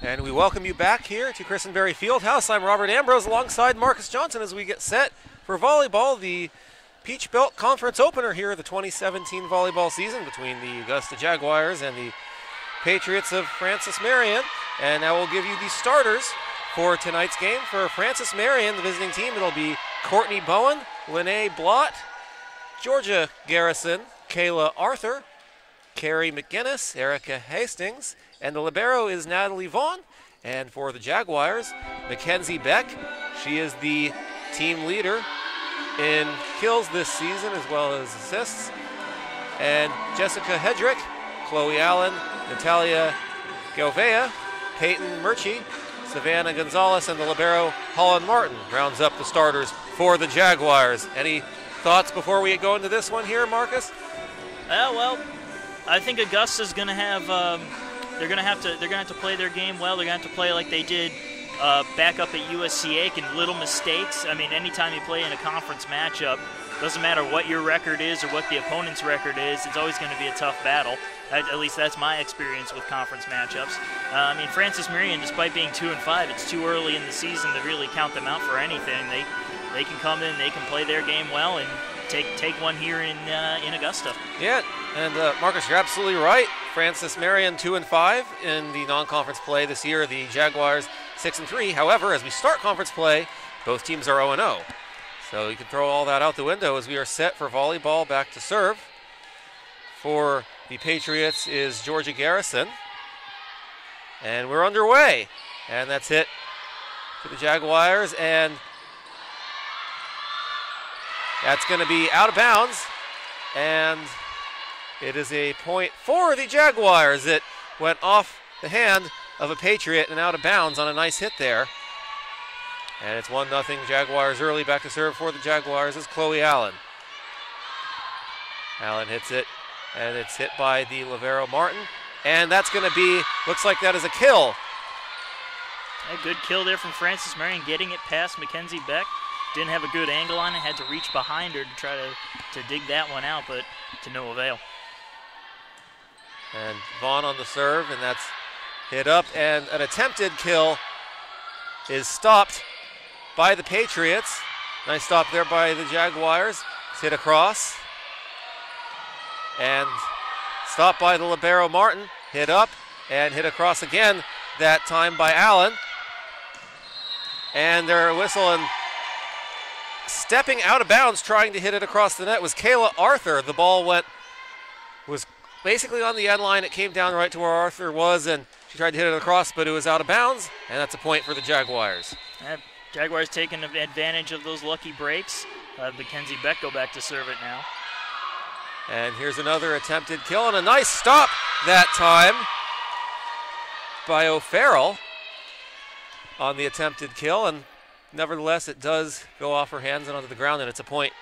And we welcome you back here to Christenberry Fieldhouse. I'm Robert Ambrose alongside Marcus Johnson as we get set for volleyball, the Peach Belt Conference opener here, the 2017 volleyball season between the Augusta Jaguars and the Patriots of Francis Marion. And now we'll give you the starters for tonight's game. For Francis Marion, the visiting team, it'll be Courtney Bowen, Lene Blott, Georgia Garrison, Kayla Arthur, Carrie McGinnis, Erica Hastings, and the libero is Natalie Vaughn. And for the Jaguars, Mackenzie Beck. She is the team leader in kills this season as well as assists. And Jessica Hedrick, Chloe Allen, Natalia Galvea, Peyton Murchie, Savannah Gonzalez, and the libero Holland Martin rounds up the starters for the Jaguars. Any thoughts before we go into this one here, Marcus? Well, I think Augusta's going to have they're going to have to play their game well. They're going to have to play like they did back up at USC Aiken, little mistakes. I mean, anytime you play in a conference matchup, doesn't matter what your record is or what the opponent's record is, it's always going to be a tough battle. At least that's my experience with conference matchups. I mean, Francis Marion, despite being 2-5, it's too early in the season to really count them out for anything. They can come in, they can play their game well, and take one here in Augusta. Yeah, and Marcus, you're absolutely right. Francis Marion 2-5 in the non-conference play this year. The Jaguars 6-3. However, as we start conference play, both teams are 0-0. So you can throw all that out the window as we are set for volleyball. Back to serve. For the Patriots is Georgia Garrison. And we're underway. And that's hit to the Jaguars. And that's going to be out of bounds. And it is a point for the Jaguars. It went off the hand of a Patriot and out of bounds on a nice hit there. And it's 1-0 Jaguars early. Back to serve for the Jaguars is Chloe Allen. Allen hits it, and it's hit by the libero Martin. And that's going to be, looks like that is a kill. A good kill there from Francis Marion, getting it past Mackenzie Beck. Didn't have a good angle on it, had to reach behind her to try to dig that one out, but to no avail. And Vaughn on the serve, and that's hit up, and an attempted kill is stopped by the Patriots. Nice stop there by the Jaguars. It's hit across. And stopped by the libero Martin. Hit up and hit across again, that time by Allen. And their whistle, and stepping out of bounds trying to hit it across the net was Kayla Arthur. The ball was basically on the end line. It came down right to where Arthur was, and she tried to hit it across, but it was out of bounds, and that's a point for the Jaguars. Jaguars taking advantage of those lucky breaks. Mackenzie Beck go back to serve it now. And here's another attempted kill, and a nice stop that time by O'Farrell on the attempted kill, and nevertheless it does go off her hands and onto the ground, and it's a point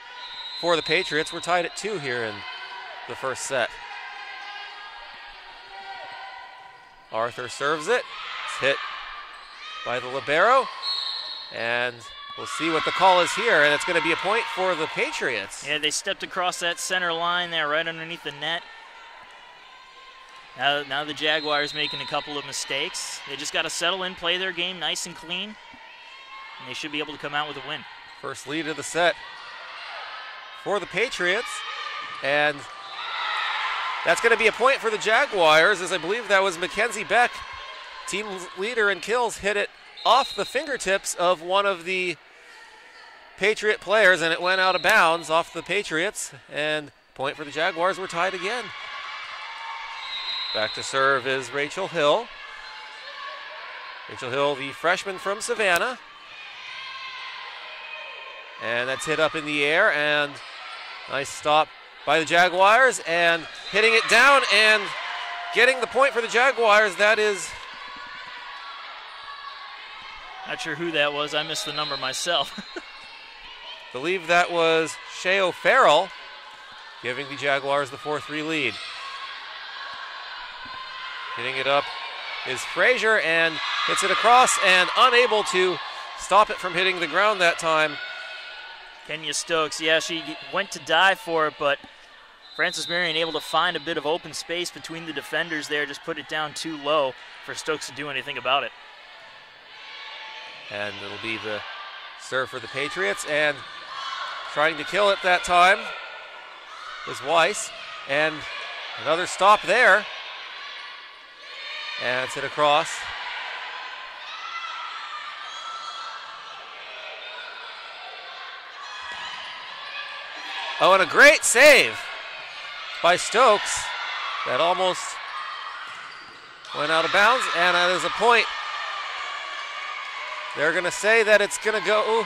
for the Patriots. We're tied at 2 here in the first set. Arthur serves it. It's hit by the libero. And we'll see what the call is here, and it's going to be a point for the Patriots. Yeah, they stepped across that center line there, right underneath the net. Now the Jaguars making a couple of mistakes. They just got to settle in, play their game nice and clean, and they should be able to come out with a win. First lead of the set for the Patriots, and that's going to be a point for the Jaguars, as I believe that was Mackenzie Beck, team leader in kills, hit it off the fingertips of one of the Patriot players, and it went out of bounds off the Patriots, and point for the Jaguars. We're tied again. Back to serve is Rachel Hill. Rachel Hill, the freshman from Savannah. And that's hit up in the air, and nice stop by the Jaguars, and hitting it down and getting the point for the Jaguars. That is, not sure who that was. I missed the number myself. believe that was Shea O'Farrell, giving the Jaguars the 4-3 lead. Hitting it up is Frazier, and hits it across, and unable to stop it from hitting the ground that time. Kenya Stokes, yeah, she went to dive for it, but Francis Marion able to find a bit of open space between the defenders there, just put it down too low. for Stokes to do anything about it. And it'll be the serve for the Patriots, and trying to kill it that time was Weiss, and another stop there, and it's hit across. Oh, and a great save by Stokes that almost went out of bounds, and there's a point. They're going to say that it's going to go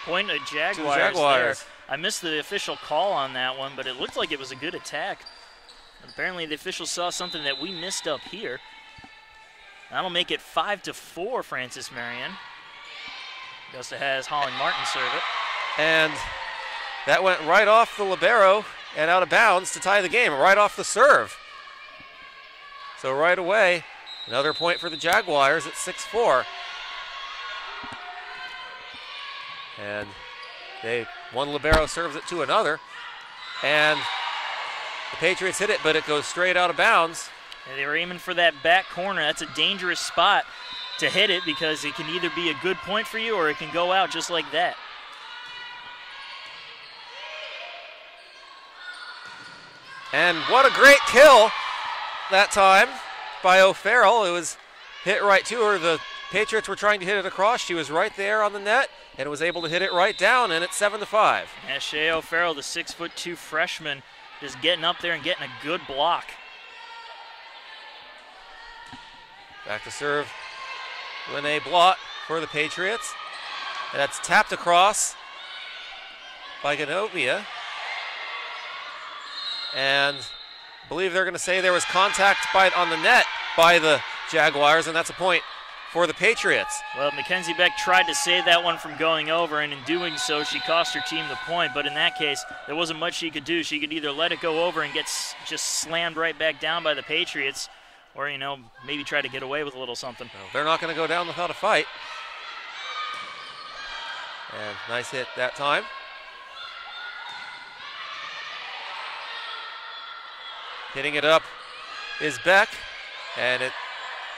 point of Jaguars. To the Jaguars. There. I missed the official call on that one, but it looked like it was a good attack. Apparently the official saw something that we missed up here. That'll make it 5-4, Francis Marion. Augusta has Holland Martin serve it. And that went right off the libero and out of bounds to tie the game, right off the serve. So right away, another point for the Jaguars at 6-4. And one libero serves it to another. And the Patriots hit it, but it goes straight out of bounds. And they were aiming for that back corner. That's a dangerous spot to hit it because it can either be a good point for you or it can go out just like that. And what a great kill that time by O'Farrell. It was hit right to her. The Patriots were trying to hit it across. She was right there on the net and was able to hit it right down, and it's 7-5. Yeah, Shea O'Farrell, the 6'2" freshman, just getting up there and getting a good block. Back to serve Lene Blott for the Patriots. And that's tapped across by Genovia. And I believe they're going to say there was contact on the net by the Jaguars, and that's a point for the Patriots. Well, Mackenzie Beck tried to save that one from going over, and in doing so, she cost her team the point. But in that case, there wasn't much she could do. She could either let it go over and get just slammed right back down by the Patriots, or, maybe try to get away with a little something. No, they're not going to go down without a fight. And nice hit that time. Hitting it up is Beck, and it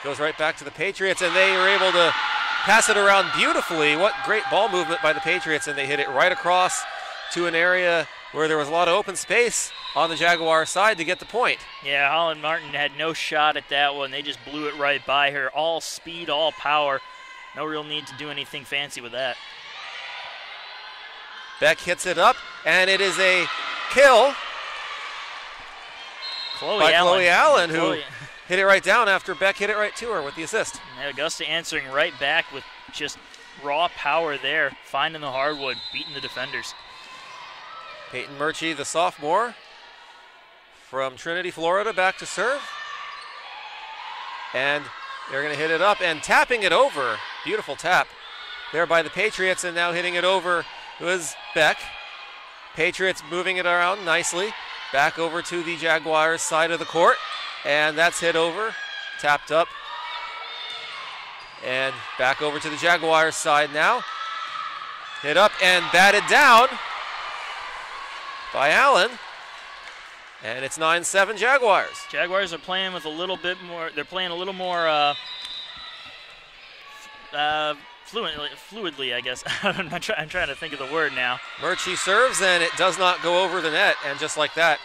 goes right back to the Patriots, and they were able to pass it around beautifully. What great ball movement by the Patriots, and they hit it right across to an area where there was a lot of open space on the Jaguar side to get the point. Yeah, Holland Martin had no shot at that one. They just blew it right by her. All speed, all power. No real need to do anything fancy with that. Beck hits it up, and it is a kill by Chloe Allen, who hit it right down after Beck hit it right to her with the assist. Yeah, Augusta answering right back with just raw power there, finding the hardwood, beating the defenders. Peyton Murchie, the sophomore from Trinity, Florida, back to serve. And they're going to hit it up and tapping it over. Beautiful tap there by the Patriots, and now hitting it over was Beck. Patriots moving it around nicely. Back over to the Jaguars side of the court, and that's hit over, tapped up, and back over to the Jaguars side now. Hit up and batted down by Allen, and it's 9-7 Jaguars. Jaguars are playing with a little bit more, they're playing a little more fluidly, I guess. I'm trying to think of the word now. Murchie serves, and it does not go over the net, and just like that,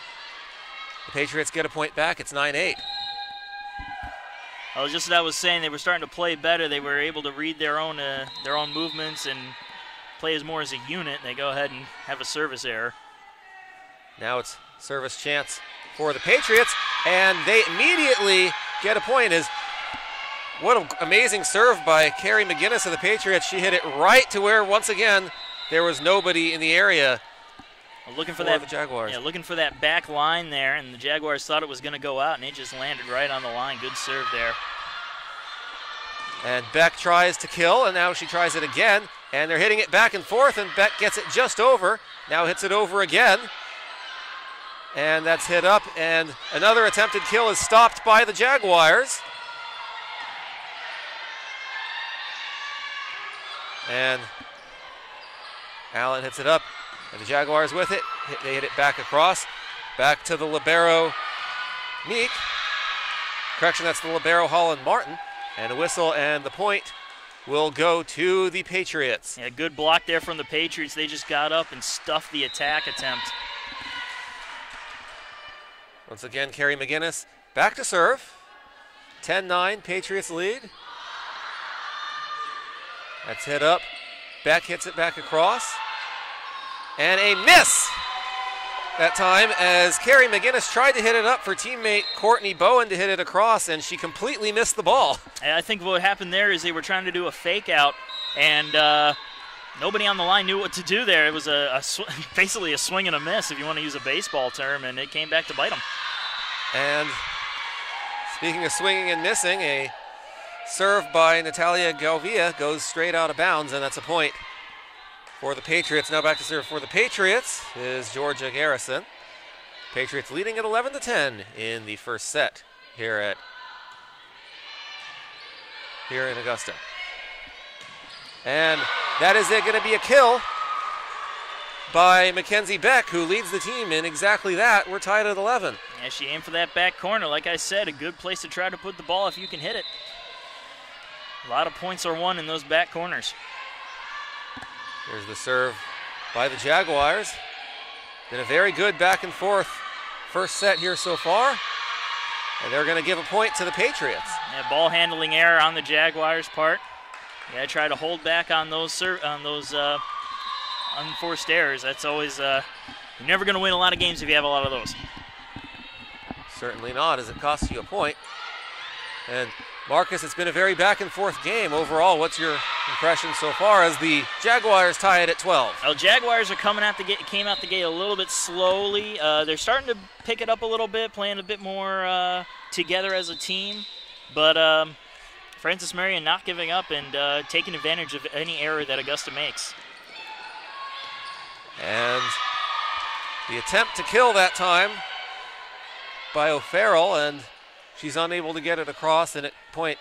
the Patriots get a point back. It's 9-8. Well, just as I was saying, they were starting to play better. They were able to read their own movements and play as more as a unit. They go ahead and have a service error. Now it's service chance for the Patriots, and they immediately get a point. What an amazing serve by Carrie McGinnis of the Patriots. She hit it right to where, once again, there was nobody in the area. Looking for that, the Jaguars. Yeah, looking for that back line there, and the Jaguars thought it was going to go out, and it just landed right on the line. Good serve there. And Beck tries to kill, and now she tries it again, and they're hitting it back and forth, and Beck gets it just over. Now hits it over again, and that's hit up, and another attempted kill is stopped by the Jaguars. And Allen hits it up, and the Jaguars with it. They hit it back across, back to the libero, Meek. Correction, that's the libero Holland Martin. And a whistle, and the point will go to the Patriots. Yeah, good block there from the Patriots. They just got up and stuffed the attack attempt. Once again, Carrie McGinnis back to serve. 10-9, Patriots lead. That's hit up. Beck hits it back across. And a miss that time as Carrie McGinnis tried to hit it up for teammate Courtney Bowen to hit it across, and she completely missed the ball. And I think what happened there is they were trying to do a fake out, and nobody on the line knew what to do there. It was basically a swing and a miss, if you want to use a baseball term, and it came back to bite them. And speaking of swinging and missing, a serve by Natalia Galvia goes straight out of bounds, and that's a point for the Patriots. Now back to serve for the Patriots is Georgia Garrison. Patriots leading at 11-10 in the first set here in Augusta. And that is going to be a kill by Mackenzie Beck, who leads the team in exactly that. We're tied at 11. Yeah, she aimed for that back corner. Like I said, a good place to try to put the ball if you can hit it. A lot of points are won in those back corners. Here's the serve by the Jaguars. Been a very good back and forth first set here so far. And they're going to give a point to the Patriots. Yeah, ball handling error on the Jaguars' part. Yeah, try to hold back on those unforced errors. That's always, you're never going to win a lot of games if you have a lot of those. Certainly not, as it costs you a point. And Marcus, it's been a very back and forth game overall. What's your impression so far as the Jaguars tie it at 12? Well, Jaguars are came out the gate a little bit slowly. They're starting to pick it up a little bit, playing a bit more together as a team. But Francis Marion not giving up and taking advantage of any error that Augusta makes. And the attempt to kill that time by O'Farrell, and she's unable to get it across, and at point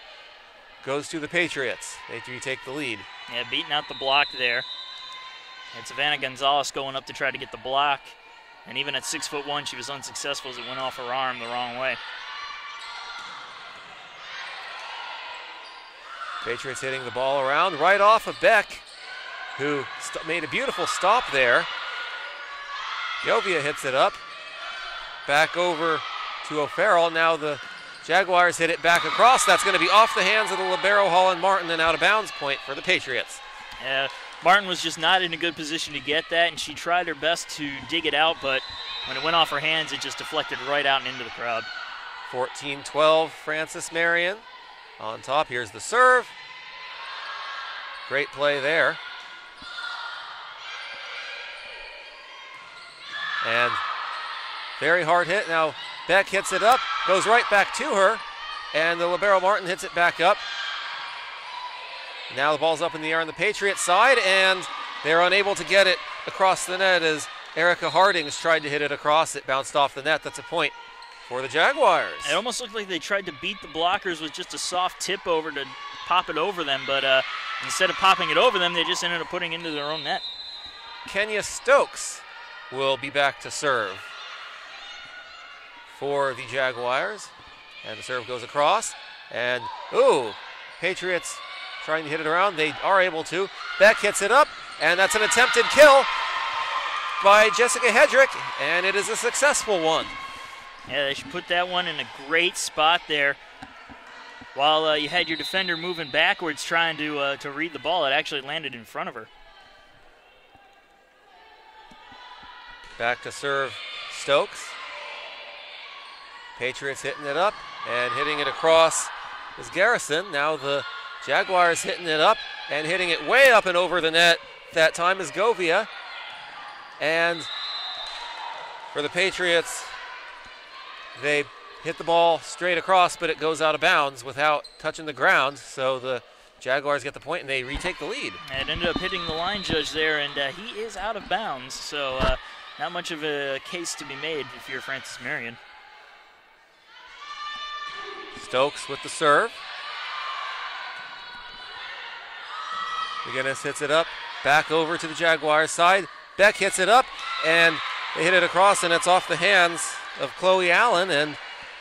goes to the Patriots. They retake the lead. Yeah, beating out the block there. And Savannah Gonzalez going up to try to get the block. And even at 6'1", she was unsuccessful as it went off her arm the wrong way. Patriots hitting the ball around right off of Beck, who made a beautiful stop there. Jovia hits it up. Back over to O'Farrell. Now the Jaguars hit it back across. That's going to be off the hands of the libero Holland Martin, and out of bounds point for the Patriots. Martin was just not in a good position to get that, and she tried her best to dig it out, but when it went off her hands, it just deflected right out and into the crowd. 14-12, Francis Marion on top. Here's the serve. Great play there. And very hard hit. Now Beck hits it up, goes right back to her, and the libero Martin hits it back up. Now the ball's up in the air on the Patriots side, and they're unable to get it across the net as Erica Hardings tried to hit it across. It bounced off the net. That's a point for the Jaguars. It almost looked like they tried to beat the blockers with just a soft tip over to pop it over them, but instead of popping it over them, they just ended up putting it into their own net. Kenya Stokes will be back to serve for the Jaguars. And the serve goes across. And, Patriots trying to hit it around. They are able to. Beck hits it up, and that's an attempted kill by Jessica Hedrick, and it is a successful one. Yeah, they should put that one in a great spot there. While you had your defender moving backwards trying to read the ball, it actually landed in front of her. Back to serve Stokes. Patriots hitting it up and hitting it across is Garrison. Now the Jaguars hitting it up and hitting it way up and over the net. That time is Govia. And for the Patriots, they hit the ball straight across, but it goes out of bounds without touching the ground. So the Jaguars get the point and they retake the lead. And it ended up hitting the line judge there, and he is out of bounds. So not much of a case to be made if you're Francis Marion. Stokes with the serve. McGinnis hits it up, back over to the Jaguars side. Beck hits it up, and they hit it across, and it's off the hands of Chloe Allen, and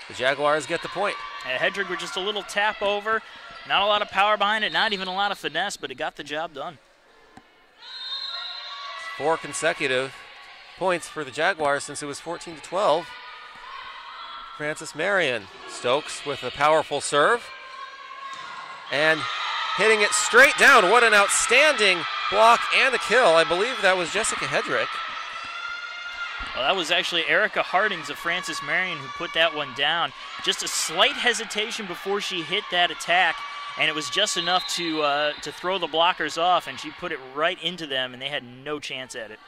the Jaguars get the point. Hedrick with just a little tap over. Not a lot of power behind it, not even a lot of finesse, but it got the job done. 4 consecutive points for the Jaguars since it was 14-12. Frances Marion. Stokes with a powerful serve. And hitting it straight down. What an outstanding block and a kill. I believe that was Jessica Hedrick. Well, that was actually Erica Hardings of Frances Marion who put that one down. Just a slight hesitation before she hit that attack, and it was just enough to throw the blockers off, and she put it right into them, and they had no chance at it.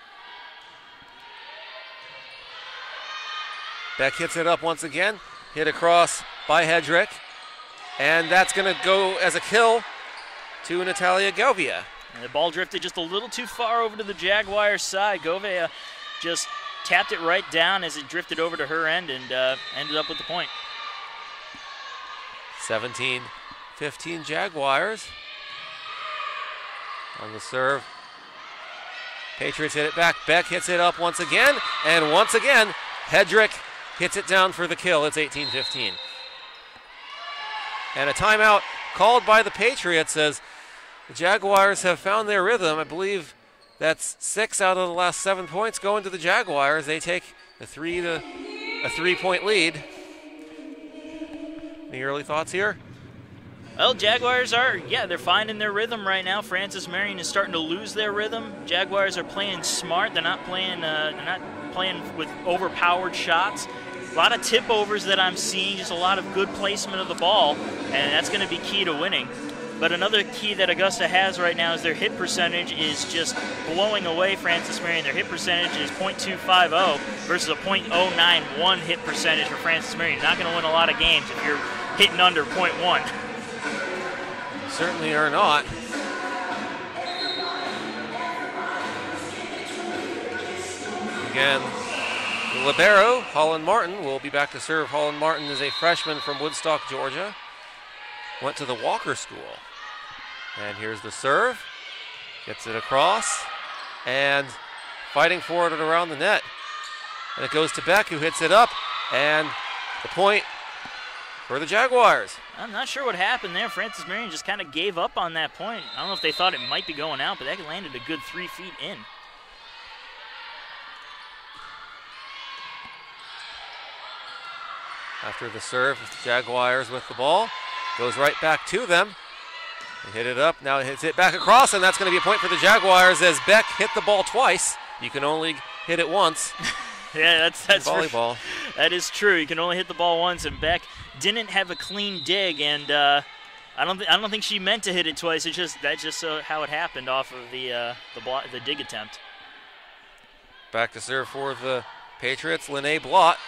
Beck hits it up once again. Hit across by Hedrick. And that's going to go as a kill to Natalia Govia. And the ball drifted just a little too far over to the Jaguars' side. Govia just tapped it right down as it drifted over to her end and ended up with the point. 17-15 Jaguars. On the serve. Patriots hit it back. Beck hits it up once again. And once again, Hedrick hits it down for the kill. It's 18-15. And a timeout called by the Patriots as the Jaguars have found their rhythm. I believe that's 6 out of the last 7 points going to the Jaguars. They take a 3-point lead. Any early thoughts here? Well, Jaguars they're finding their rhythm right now. Frances Marion is starting to lose their rhythm. Jaguars are playing smart. They're not playing with overpowered shots. A lot of tip overs that I'm seeing, just a lot of good placement of the ball, and that's going to be key to winning. But another key that Augusta has right now is their hit percentage is just blowing away Frances Marion. Their hit percentage is .250 versus a .091 hit percentage for Frances Marion. You're not going to win a lot of games if you're hitting under .1. Certainly are not. Again, the libero, Holland Martin, will be back to serve. Holland Martin is a freshman from Woodstock, Georgia. Went to the Walker School. And here's the serve. Gets it across. And fighting for it around the net. And it goes to Beck, who hits it up. And the point for the Jaguars. I'm not sure what happened there. Frances Marion just kind of gave up on that point. I don't know if they thought it might be going out, but that landed a good 3 feet in. After the serve, the Jaguars with the ball. Goes right back to them. They hit it up. Now it hits it back across, and that's going to be a point for the Jaguars as Beck hit the ball twice. You can only hit it once. Yeah, that's volleyball. That is true. You can only hit the ball once, and Beck didn't have a clean dig, and I don't think she meant to hit it twice. That's just how it happened off of the dig attempt. Back to serve for the Patriots, Lene Blott.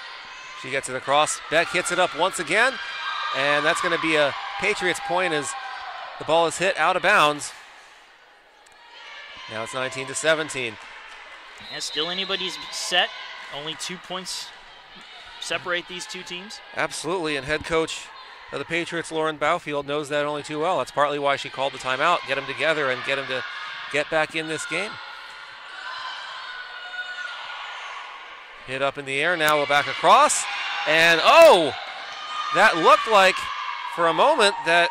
She gets it across. Beck hits it up once again, and that's going to be a Patriots point as the ball is hit out of bounds. Now it's 19-17. Yeah, still anybody's set. Only 2 points separate these two teams. Absolutely, and head coach of the Patriots, Lauren Baufield, knows that only too well. That's partly why she called the timeout, get them together and get them to get back in this game. Hit up in the air, now we're back across. And that looked like for a moment that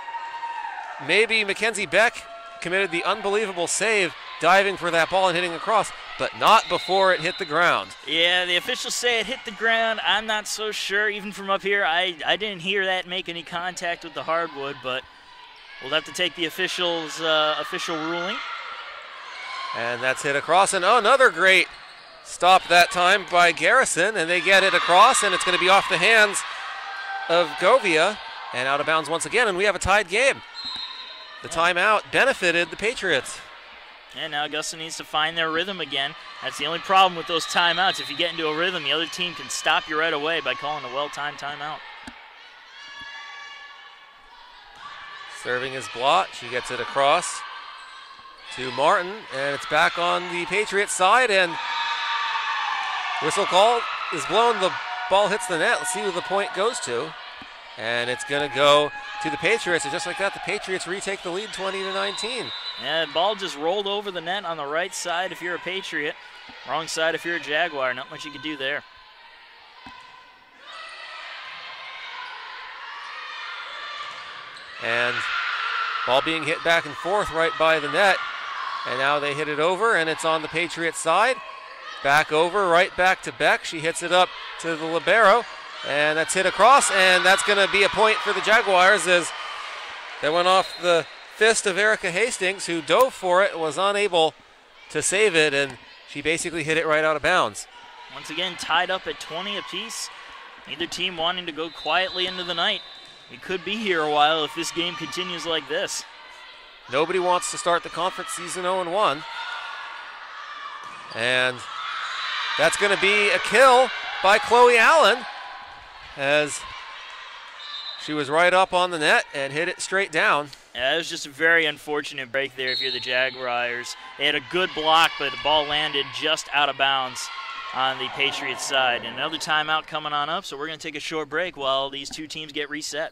maybe Mackenzie Beck committed the unbelievable save diving for that ball and hitting across, but not before it hit the ground. Yeah, the officials say it hit the ground. I'm not so sure. Even from up here, I didn't hear that make any contact with the hardwood, but we'll have to take the officials' official ruling. And that's hit across, and another great stop that time by Garrison, and they get it across, and it's going to be off the hands of Govia and out of bounds once again, and we have a tied game. The timeout benefited the Patriots. And now Augusta needs to find their rhythm again. That's the only problem with those timeouts. If you get into a rhythm, the other team can stop you right away by calling a well-timed timeout. Serving is Blott. She gets it across to Martin, and it's back on the Patriots side, and whistle call is blown. The ball hits the net. Let's see who the point goes to. And it's going to go to the Patriots. And just like that, the Patriots retake the lead 20-19. Yeah, the ball just rolled over the net on the right side if you're a Patriot. Wrong side if you're a Jaguar. Not much you could do there. And ball being hit back and forth right by the net. And now they hit it over, and it's on the Patriots side. Back over, right back to Beck. She hits it up to the libero, and that's hit across, and that's going to be a point for the Jaguars as that went off the fist of Erica Hastings, who dove for it, was unable to save it, and she basically hit it right out of bounds. Once again, tied up at 20 apiece. Neither team wanting to go quietly into the night. We could be here a while if this game continues like this. Nobody wants to start the conference season 0-1. And that's going to be a kill by Chloe Allen as she was right up on the net and hit it straight down. Yeah, it was just a very unfortunate break there if you're the Jaguars. They had a good block, but the ball landed just out of bounds on the Patriots side. And another timeout coming on up, so we're going to take a short break while these two teams get reset.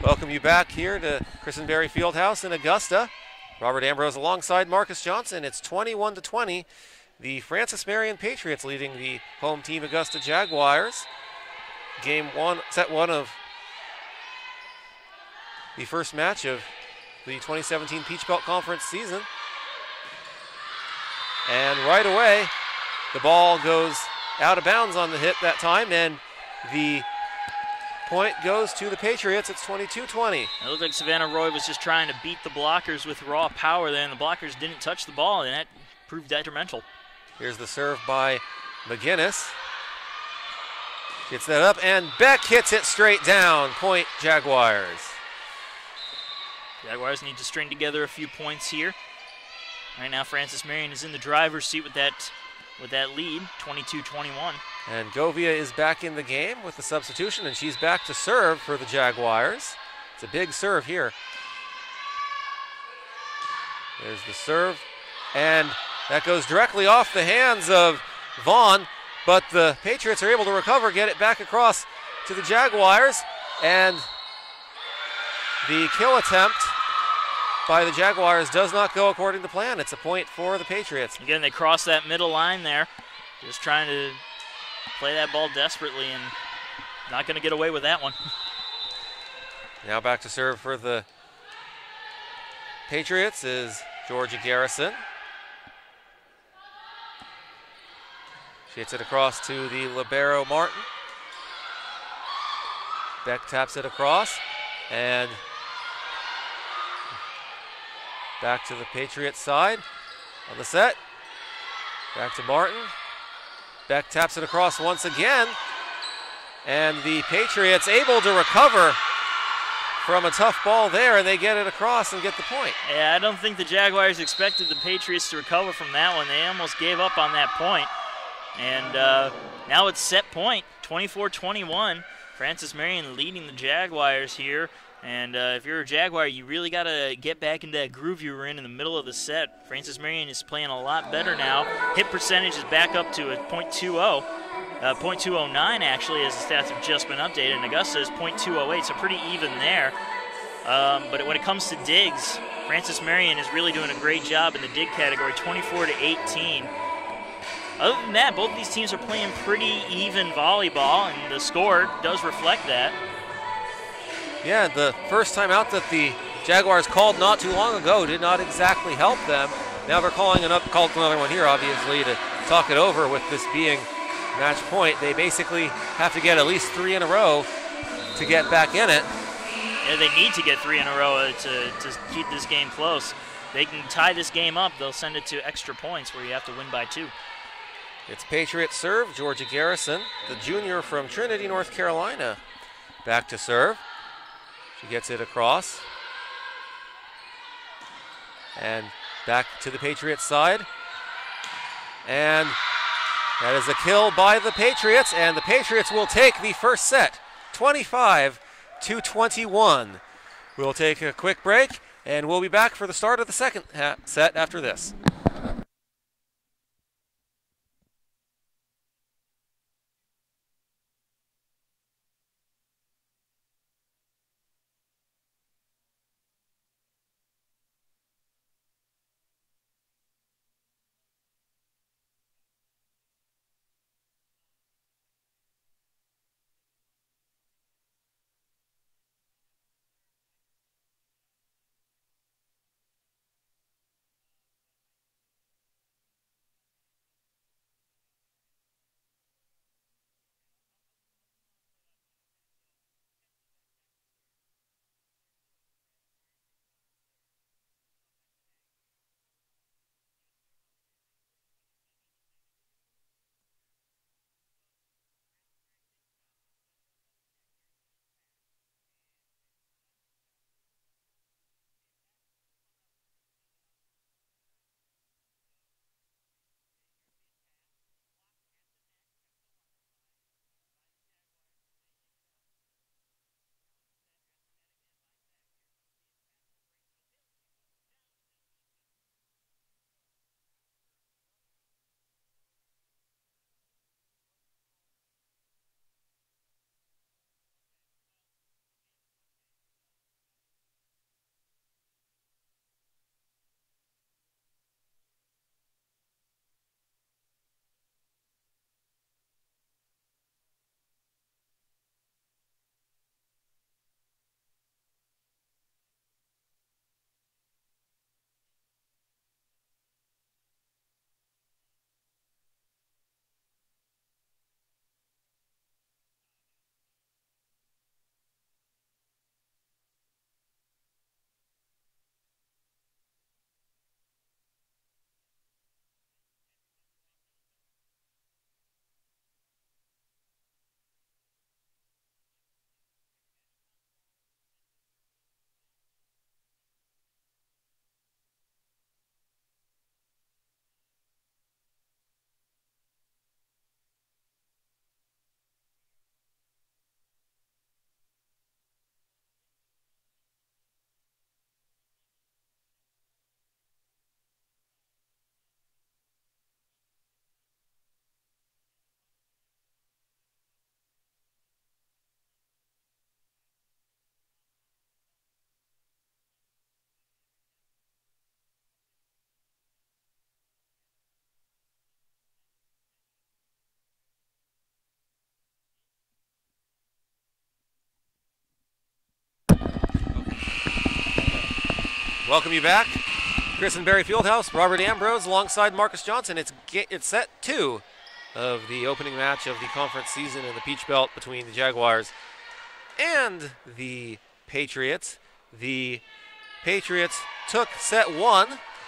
Welcome you back here to Christenberry Fieldhouse in Augusta. Robert Ambrose alongside Marcus Johnson. It's 21-20. The Francis Marion Patriots leading the home team Augusta Jaguars. Game one, set one of the first match of the 2017 Peach Belt Conference season. And right away, the ball goes out of bounds on the hit that time, and the point goes to the Patriots. It's 22-20. It looked like Savannah Roy was just trying to beat the blockers with raw power there, and the blockers didn't touch the ball, and that proved detrimental. Here's the serve by McGinnis. Gets that up, and Beck hits it straight down. Point Jaguars. Jaguars need to string together a few points here. Right now, Francis Marion is in the driver's seat with that lead, 22-21. And Govia is back in the game with the substitution, and she's back to serve for the Jaguars. It's a big serve here. There's the serve, and that goes directly off the hands of Vaughn, but the Patriots are able to recover, get it back across to the Jaguars, and the kill attempt by the Jaguars does not go according to plan. It's a point for the Patriots. Again, they cross that middle line there, just trying to play that ball desperately and not going to get away with that one. Now back to serve for the Patriots is Georgia Garrison. She hits it across to the libero Martin. Beck taps it across, and back to the Patriots side on the set. Back to Martin. Beck taps it across once again, and the Patriots able to recover from a tough ball there, and they get it across and get the point. Yeah, I don't think the Jaguars expected the Patriots to recover from that one. They almost gave up on that point. And now it's set point, 24-21. Francis Marion leading the Jaguars here. And if you're a Jaguar, you really got to get back into that groove you were in the middle of the set. Francis Marion is playing a lot better now. Hit percentage is back up to a .20, .209 actually, as the stats have just been updated. And Augusta is .208, so pretty even there. But when it comes to digs, Francis Marion is really doing a great job in the dig category, 24-18. Other than that, both of these teams are playing pretty even volleyball, and the score does reflect that. Yeah, the first time out that the Jaguars called not too long ago did not exactly help them. Now they're called another one here, obviously, to talk it over, with this being match point. They basically have to get at least 3 in a row to get back in it. Yeah, they need to get 3 in a row to keep this game close. They can tie this game up. They'll send it to extra points where you have to win by 2. It's Patriots serve. Georgia Garrison, the junior from Trinity, North Carolina, back to serve. She gets it across. And back to the Patriots side. And that is a kill by the Patriots, and the Patriots will take the first set, 25-21. We'll take a quick break, and we'll be back for the start of the second set after this. Welcome you back. Christenberry Fieldhouse, Robert Ambrose alongside Marcus Johnson. It's set 2 of the opening match of the conference season in the Peach Belt between the Jaguars and the Patriots. The Patriots took set 1,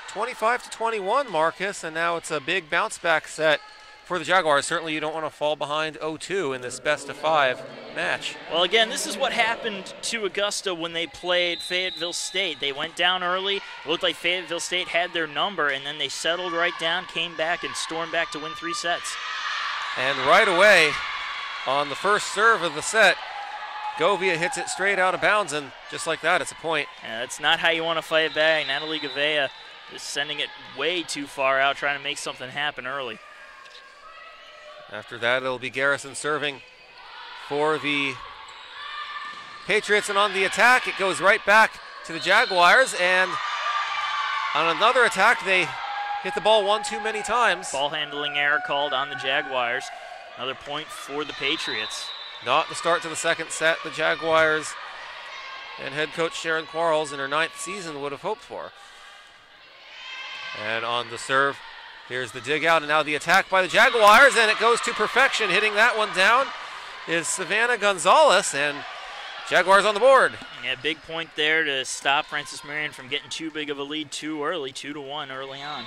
25-21, Marcus, and now it's a big bounce back set for the Jaguars. Certainly you don't want to fall behind 0-2 in this best-of-5 match. Well, again, this is what happened to Augusta when they played Fayetteville State. They went down early. It looked like Fayetteville State had their number, and then they settled right down, came back, and stormed back to win 3 sets. And right away, on the first serve of the set, Govia hits it straight out of bounds, and just like that, it's a point. Yeah, that's not how you want to fight it back. Natalie Govea is sending it way too far out, trying to make something happen early. After that, it'll be Garrison serving for the Patriots, and on the attack, it goes right back to the Jaguars, and on another attack, they hit the ball one too many times. Ball handling error called on the Jaguars. Another point for the Patriots. Not the start to the second set the Jaguars and head coach Sharon Quarles in her 9th season would have hoped for. And on the serve Here's the dig out, and now the attack by the Jaguars, and it goes to perfection. Hitting that one down is Savannah Gonzalez, and Jaguars on the board. Yeah, big point there to stop Francis Marion from getting too big of a lead too early, 2-1 early on.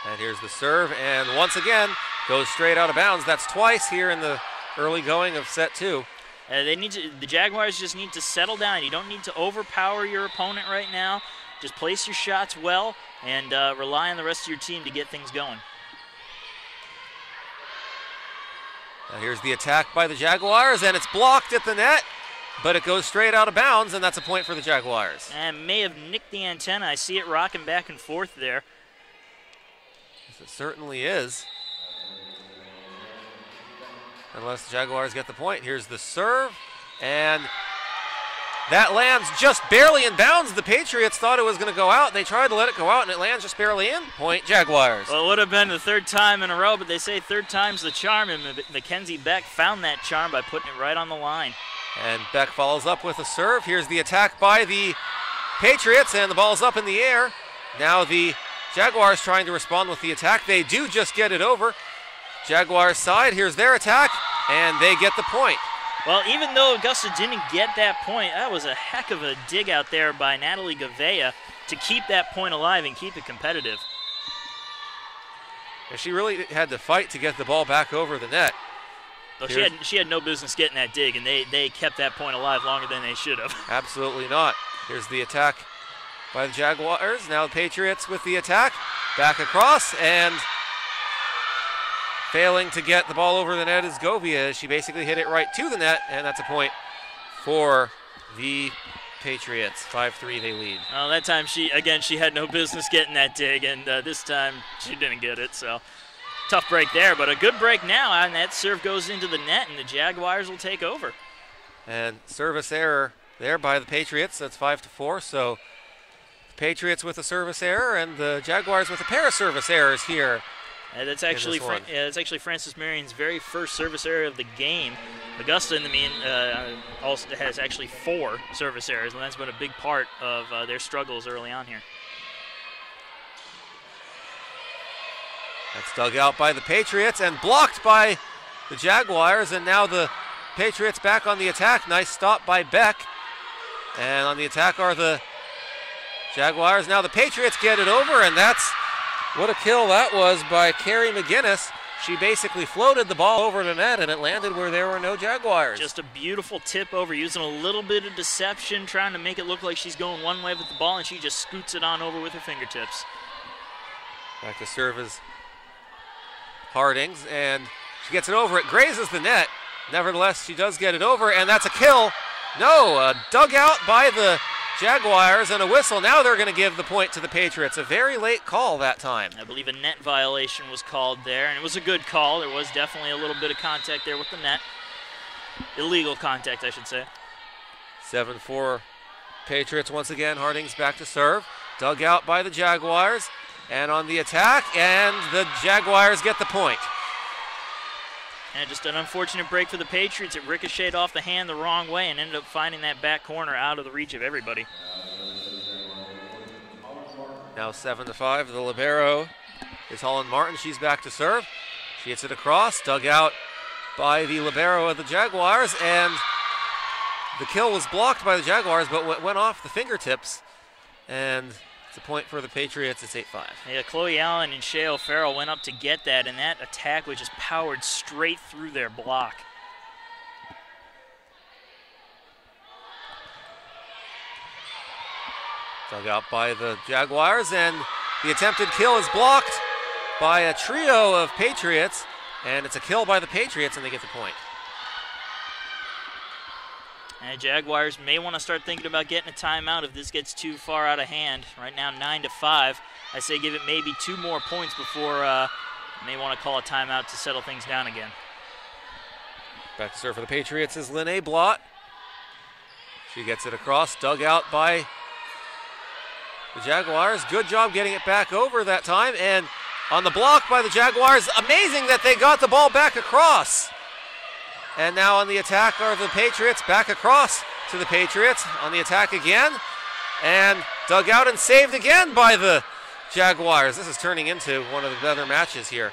And here's the serve, and once again, goes straight out of bounds. That's twice here in the early going of set 2. The Jaguars just need to settle down. You don't need to overpower your opponent right now. Just place your shots well and rely on the rest of your team to get things going. Now here's the attack by the Jaguars, and it's blocked at the net, but it goes straight out of bounds, and that's a point for the Jaguars. And may have nicked the antenna. I see it rocking back and forth there. Yes, it certainly is. Unless the Jaguars get the point. Here's the serve, and that lands just barely in bounds. The Patriots thought it was going to go out. They tried to let it go out, and it lands just barely in. Point, Jaguars. Well, it would have been the third time in a row, but they say third time's the charm, and Mackenzie Beck found that charm by putting it right on the line. And Beck follows up with a serve. Here's the attack by the Patriots, and the ball's up in the air. Now the Jaguars trying to respond with the attack. They do just get it over. Jaguars side, here's their attack, and they get the point. Well, even though Augusta didn't get that point, that was a heck of a dig out there by Natalie Gavea to keep that point alive and keep it competitive. And she really had to fight to get the ball back over the net. Well, she had no business getting that dig, and they kept that point alive longer than they should have. Absolutely not. Here's the attack by the Jaguars. Now the Patriots with the attack. Back across, and failing to get the ball over the net is Govia. She basically hit it right to the net, and that's a point for the Patriots. 5-3 they lead. Well, that time she had no business getting that dig, and this time she didn't get it, so tough break there, but a good break now, and that serve goes into the net, and the Jaguars will take over. And service error there by the Patriots. That's 5-4, so the Patriots with a service error, and the Jaguars with a pair of service errors here. That's actually Francis Marion's very first service error of the game. Augusta, in the also has actually 4 service errors, and that's been a big part of their struggles early on here. That's dug out by the Patriots and blocked by the Jaguars, and now the Patriots back on the attack. Nice stop by Beck, and on the attack are the Jaguars. Now the Patriots get it over, and that's what a kill that was by Carrie McGinnis. She basically floated the ball over the net, and it landed where there were no Jaguars. Just a beautiful tip over, using a little bit of deception, trying to make it look like she's going one way with the ball, and she just scoots it on over with her fingertips. Back to serve is Hardings, and she gets it over. It grazes the net. Nevertheless, she does get it over, and that's a kill. No, a dugout by the Jaguars and a whistle. Now they're going to give the point to the Patriots. A very late call that time. I believe a net violation was called there, and it was a good call. There was definitely a little bit of contact there with the net. Illegal contact, I should say. 7-4 Patriots once again. Hardings back to serve. Dug out by the Jaguars, and on the attack, and the Jaguars get the point. And just an unfortunate break for the Patriots. It ricocheted off the hand the wrong way and ended up finding that back corner out of the reach of everybody. Now 7-5. The libero is Holland Martin. She's back to serve. She hits it across. Dug out by the libero of the Jaguars. And the kill was blocked by the Jaguars, but went off the fingertips. And it's a point for the Patriots. It's 8-5. Yeah, Chloe Allen and Shea O'Farrell went up to get that, and that attack was just powered straight through their block. Dug out by the Jaguars, and the attempted kill is blocked by a trio of Patriots, and it's a kill by the Patriots, and they get the point. And Jaguars may want to start thinking about getting a timeout if this gets too far out of hand. Right now, 9-5. I say give it maybe 2 more points before may want to call a timeout to settle things down again. Back to serve for the Patriots is Lene Blott. She gets it across, dug out by the Jaguars. Good job getting it back over that time, and on the block by the Jaguars, amazing that they got the ball back across. And now on the attack are the Patriots, back across to the Patriots. On the attack again, and dug out and saved again by the Jaguars. This is turning into one of the better matches here.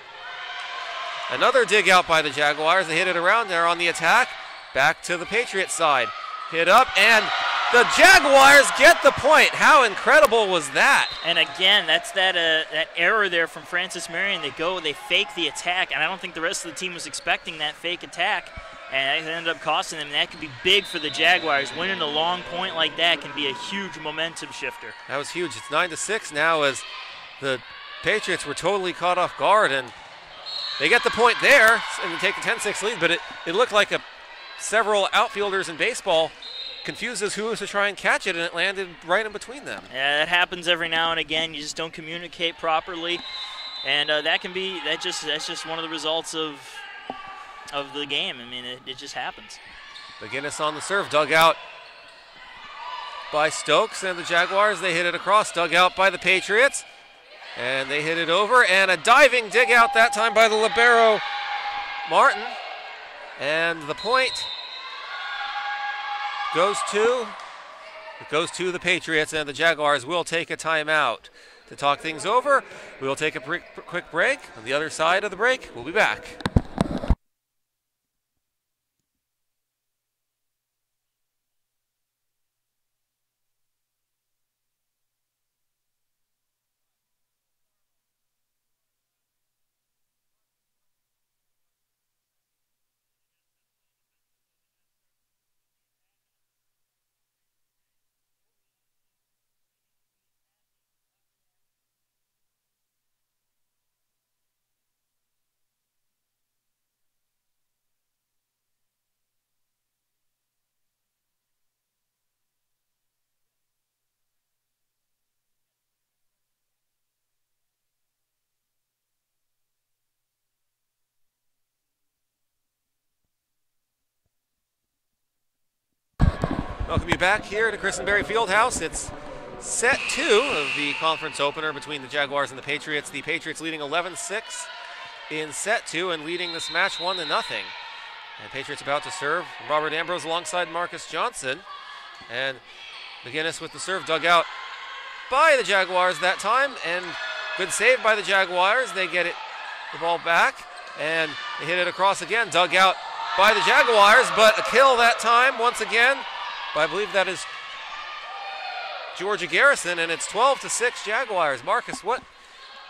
Another dig out by the Jaguars. They hit it around. They're on the attack. Back to the Patriots side. Hit up, and the Jaguars get the point. How incredible was that? And again, that's that error there from Francis Marion. They fake the attack, and I don't think the rest of the team was expecting that fake attack, and it ended up costing them. And that could be big for the Jaguars. Winning a long point like that can be a huge momentum shifter. That was huge. It's 9-6 now as the Patriots were totally caught off guard, and they get the point there and they take a 10-6 lead, but it looked like several outfielders in baseball confuses who was to try and catch it, and it landed right in between them. Yeah, that happens every now and again. You just don't communicate properly, and that's just one of the results of the game. I mean, it just happens. McGinnis on the serve, dug out by Stokes, and the Jaguars, they hit it across, dug out by the Patriots, and they hit it over, and a diving dig out that time by the libero Martin, and the point goes to the Patriots, and the Jaguars will take a timeout. To talk things over, we will take a quick break. On the other side of the break, we'll be back. Welcome you back here to Christenberry Fieldhouse. It's set 2 of the conference opener between the Jaguars and the Patriots. The Patriots leading 11-6 in set 2 and leading this match 1-0. And Patriots about to serve. Robert Ambrose alongside Marcus Johnson. And McGinnis with the serve, dug out by the Jaguars that time. And good save by the Jaguars. They get the ball back, and they hit it across again. Dug out by the Jaguars, but a kill that time once again. I believe that is Georgia Garrison, and it's 12-6 Jaguars. Marcus, what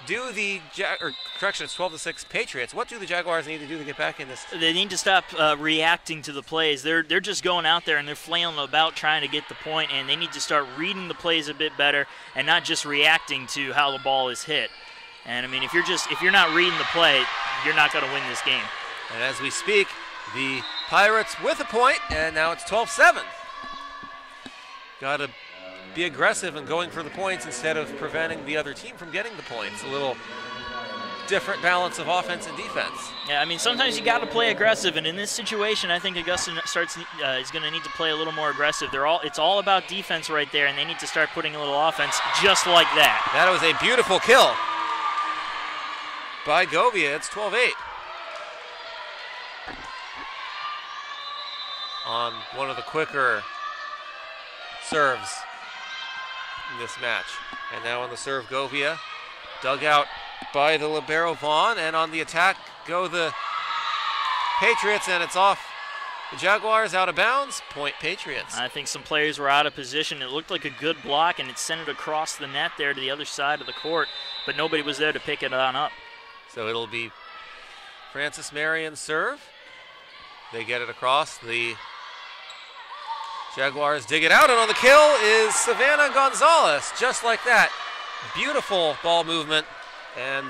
do it's 12-6 Patriots. What do the Jaguars need to do to get back in this? They need to stop reacting to the plays. They're just going out there and they're flailing about trying to get the point, and they need to start reading the plays a bit better and not just reacting to how the ball is hit. And I mean, if you're not reading the play, you're not going to win this game. And as we speak, the Pirates with a point, and now it's 12-7. Got to be aggressive and going for the points instead of preventing the other team from getting the points. A little different balance of offense and defense. Yeah, I mean, sometimes you got to play aggressive, and in this situation, I think Augusta is going to need to play a little more aggressive. It's all about defense right there, and they need to start putting a little offense just like that. That was a beautiful kill by Govia. It's 12-8. On one of the quicker serves in this match. And now on the serve, Govia, dug out by the libero Vaughn, and on the attack go the Patriots, and it's off the Jaguars, out of bounds. Point Patriots. I think some players were out of position. It looked like a good block, and it sent it across the net there to the other side of the court, but nobody was there to pick it on up. So it'll be Francis Marion serve. They get it across. The Jaguars dig it out, and on the kill is Savannah Gonzalez, just like that. Beautiful ball movement, and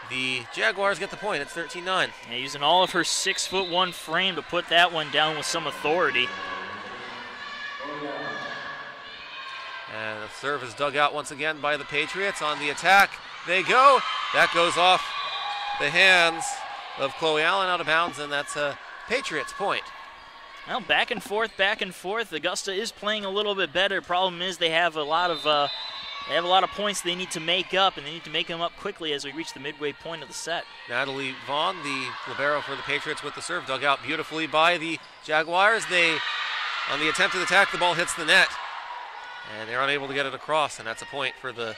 the Jaguars get the point. It's 13-9. Yeah, using all of her 6'1" frame to put that one down with some authority. And the serve is dug out once again by the Patriots. On the attack they go. That goes off the hands of Chloe Allen, out of bounds, and that's a Patriots point. Well, back and forth, back and forth. Augusta is playing a little bit better. Problem is they have a lot of points they need to make up, and they need to make them up quickly as we reach the midway point of the set. Natalie Vaughn, the libero for the Patriots, with the serve, dug out beautifully by the Jaguars. On the attempted attack, the ball hits the net. And they're unable to get it across, and that's a point for the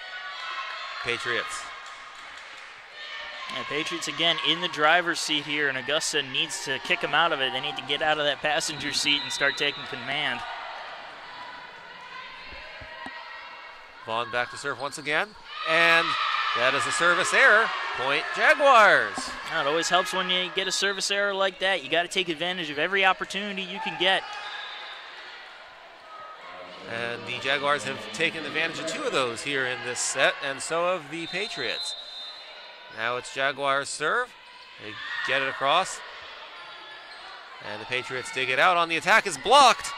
Patriots. And Patriots again in the driver's seat here, and Augusta needs to kick them out of it. They need to get out of that passenger seat and start taking command. Vaughn back to serve once again, and that is a service error. Point Jaguars. Now, it always helps when you get a service error like that. You got to take advantage of every opportunity you can get. And the Jaguars have taken advantage of 2 of those here in this set, and so have the Patriots. Now it's Jaguars serve. They get it across. And the Patriots dig it out. On the attack is blocked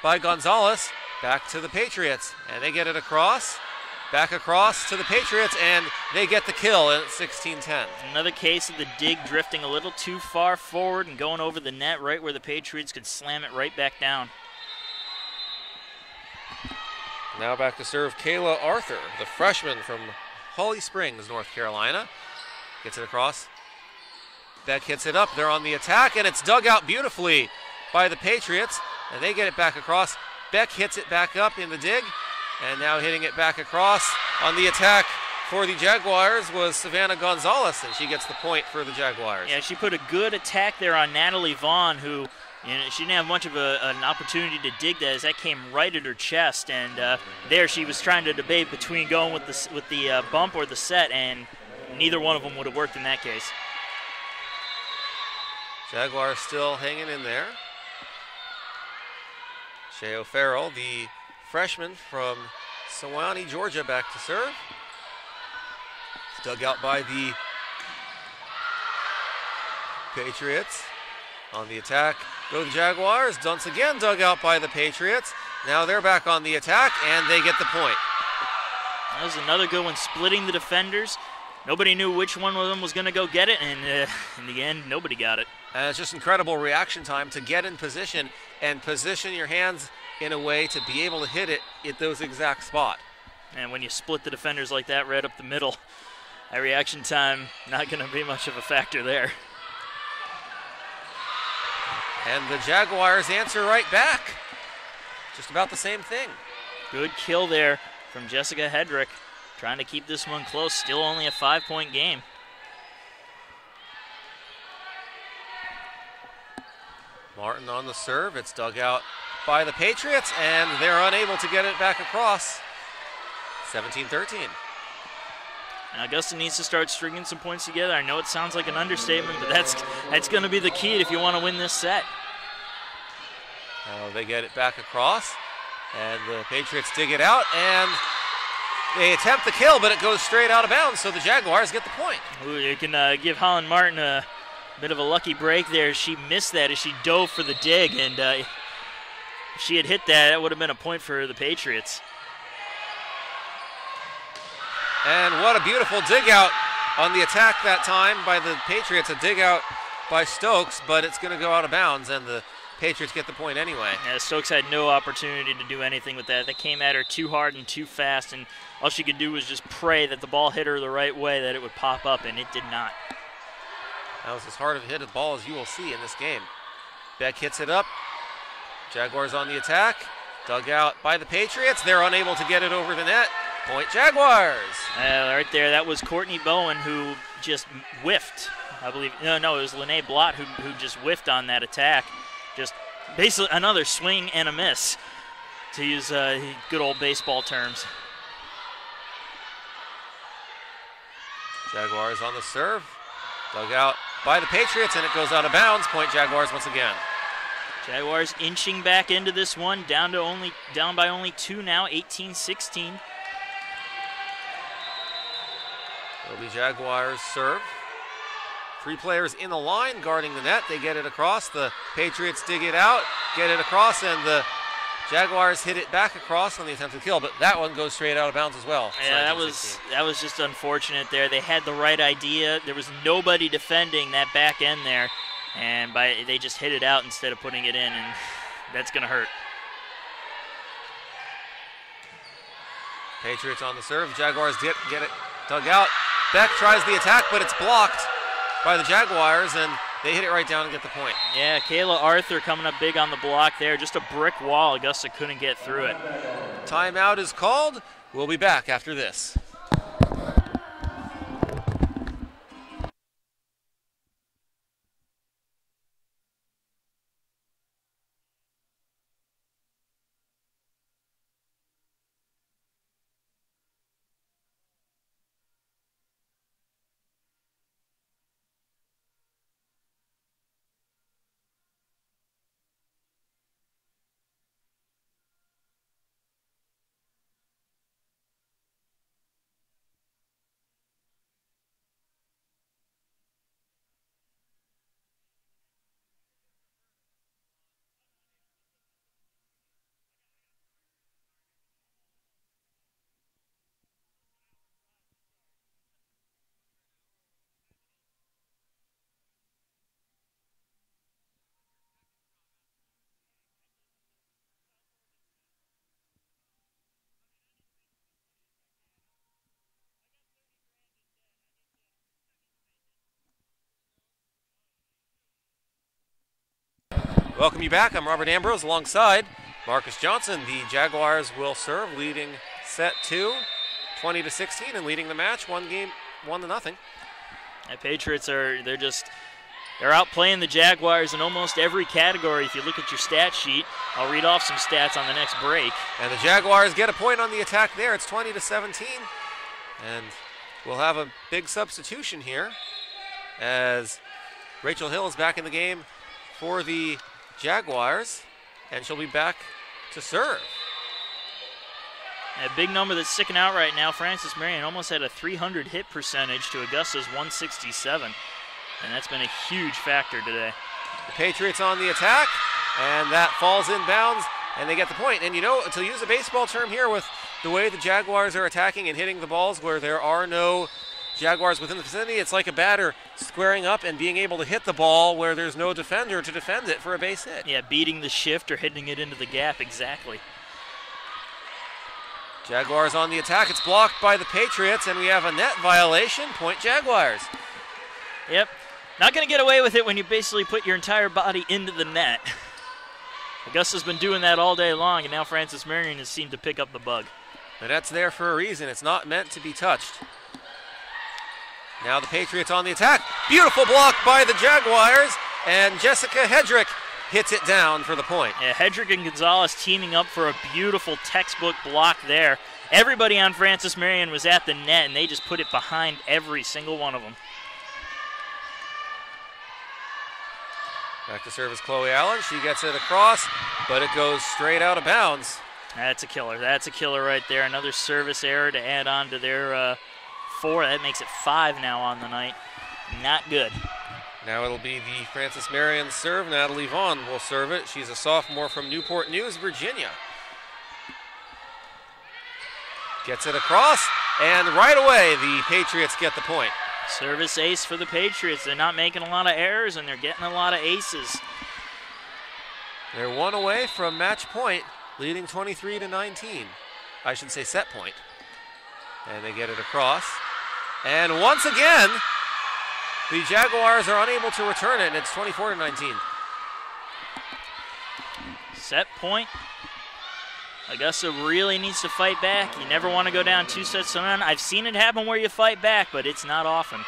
by Gonzalez. Back to the Patriots. And they get it across. Back across to the Patriots, and they get the kill at 16-10. Another case of the dig drifting a little too far forward and going over the net right where the Patriots could slam it right back down. Now back to serve Kayla Arthur, the freshman from Holly Springs, North Carolina. Gets it across. Beck hits it up. They're on the attack, and it's dug out beautifully by the Patriots, and they get it back across. Beck hits it back up in the dig, and now hitting it back across on the attack for the Jaguars was Savannah Gonzalez, and she gets the point for the Jaguars. Yeah, she put a good attack there on Natalie Vaughn, who she didn't have much of an opportunity to dig that as that came right at her chest, and there she was trying to debate between going with the bump or the set, and neither one of them would have worked in that case. Jaguars still hanging in there. Shea O'Farrell, the freshman from Sewanee, Georgia, back to serve. It's dug out by the Patriots. On the attack go the Jaguars. Once again dug out by the Patriots. Now they're back on the attack, and they get the point. That was another good one, splitting the defenders. Nobody knew which one of them was going to go get it, and in the end, nobody got it. And it's just incredible reaction time to get in position and position your hands in a way to be able to hit it at those exact spot. And when you split the defenders like that right up the middle, that reaction time, not going to be much of a factor there. And the Jaguars answer right back. Just about the same thing. Good kill there from Jessica Hedrick, trying to keep this one close. Still only a 5-point game. Martin on the serve. It's dug out by the Patriots, and they're unable to get it back across. 17-13. Now Augusta needs to start stringing some points together. I know it sounds like an understatement, but that's going to be the key if you want to win this set. Now they get it back across, and the Patriots dig it out, and they attempt the kill, but it goes straight out of bounds, so the Jaguars get the point. Ooh, you can give Holland Martin a bit of a lucky break there. She missed that as she dove for the dig, and if she had hit that, that would have been a point for the Patriots. And what a beautiful dig out on the attack that time by the Patriots. A dig out by Stokes, but it's going to go out of bounds, and the Patriots get the point anyway. Yeah, Stokes had no opportunity to do anything with that. They came at her too hard and too fast, and all she could do was just pray that the ball hit her the right way, that it would pop up, and it did not. That was as hard of a hit a ball as you will see in this game. Beck hits it up. Jaguars on the attack. Dug out by the Patriots. They're unable to get it over the net. Point Jaguars. Right there, that was Courtney Bowen who just whiffed. I believe, no, it was Lene Blott who just whiffed on that attack. Just basically another swing and a miss, to use good old baseball terms. Jaguars on the serve. Dug out by the Patriots, and it goes out of bounds. Point Jaguars once again. Jaguars inching back into this one, down by only 2 now, 18-16. It'll be Jaguars serve. 3 players in the line guarding the net. They get it across. The Patriots dig it out, get it across, and the Jaguars hit it back across on the attempted kill, but that one goes straight out of bounds as well. Yeah, that was just unfortunate there. They had the right idea. There was nobody defending that back end there, and they just hit it out instead of putting it in, and that's going to hurt. Patriots on the serve. Jaguars get it dug out. Beck tries the attack, but it's blocked by the Jaguars, and they hit it right down and get the point. Yeah, Kayla Arthur coming up big on the block there. Just a brick wall. Augusta couldn't get through it. Timeout is called. We'll be back after this. Welcome you back. I'm Robert Ambrose alongside Marcus Johnson. The Jaguars will serve, leading set 2, 20-16, and leading the match 1-0. The Patriots they're outplaying the Jaguars in almost every category. If you look at your stat sheet, I'll read off some stats on the next break. And the Jaguars get a point on the attack there. It's 20-17, and we'll have a big substitution here as Rachel Hill is back in the game for the Jaguars, and she'll be back to serve. A big number that's sticking out right now. Frances Marion almost had a 300 hit percentage to Augusta's 167, and that's been a huge factor today. The Patriots on the attack, and that falls in bounds, and they get the point. And you know, to use a baseball term here, with the way the Jaguars are attacking and hitting the balls where there are no Jaguars within the vicinity, it's like a batter squaring up and being able to hit the ball where there's no defender to defend it for a base hit. Yeah, beating the shift or hitting it into the gap, exactly. Jaguars on the attack. It's blocked by the Patriots, and we have a net violation. Point Jaguars. Yep. Not going to get away with it when you basically put your entire body into the net. Augusta's been doing that all day long, and now Frances Marion has seemed to pick up the bug. The net's there for a reason. It's not meant to be touched. Now the Patriots on the attack. Beautiful block by the Jaguars, and Jessica Hedrick hits it down for the point. Yeah, Hedrick and Gonzalez teaming up for a beautiful textbook block there. Everybody on Frances Marion was at the net, and they just put it behind every single one of them. Back to service Chloe Allen. She gets it across, but it goes straight out of bounds. That's a killer. That's a killer right there. Another service error to add on to their 4. That makes it 5 now on the night. Not good. Now it'll be the Frances Marion serve. Natalie Vaughn will serve it. She's a sophomore from Newport News, Virginia. Gets it across, and right away the Patriots get the point. Service ace for the Patriots. They're not making a lot of errors, and they're getting a lot of aces. They're 1 away from match point, leading 23-19. I should say set point. And they get it across. And once again, the Jaguars are unable to return it, and it's 24-19. Set point. Augusta really needs to fight back. You never want to go down 2-0. I've seen it happen where you fight back, but it's not often.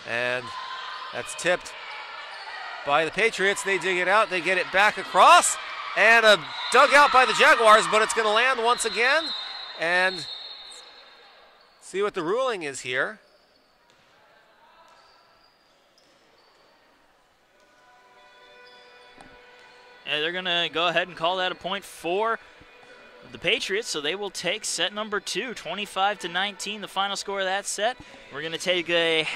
And that's tipped by the Patriots. They dig it out. They get it back across. And a dugout by the Jaguars, but it's going to land once again. And see what the ruling is here. And they're going to go ahead and call that a point for the Patriots, so they will take set number 2, 25-19, the final score of that set. We're going to take a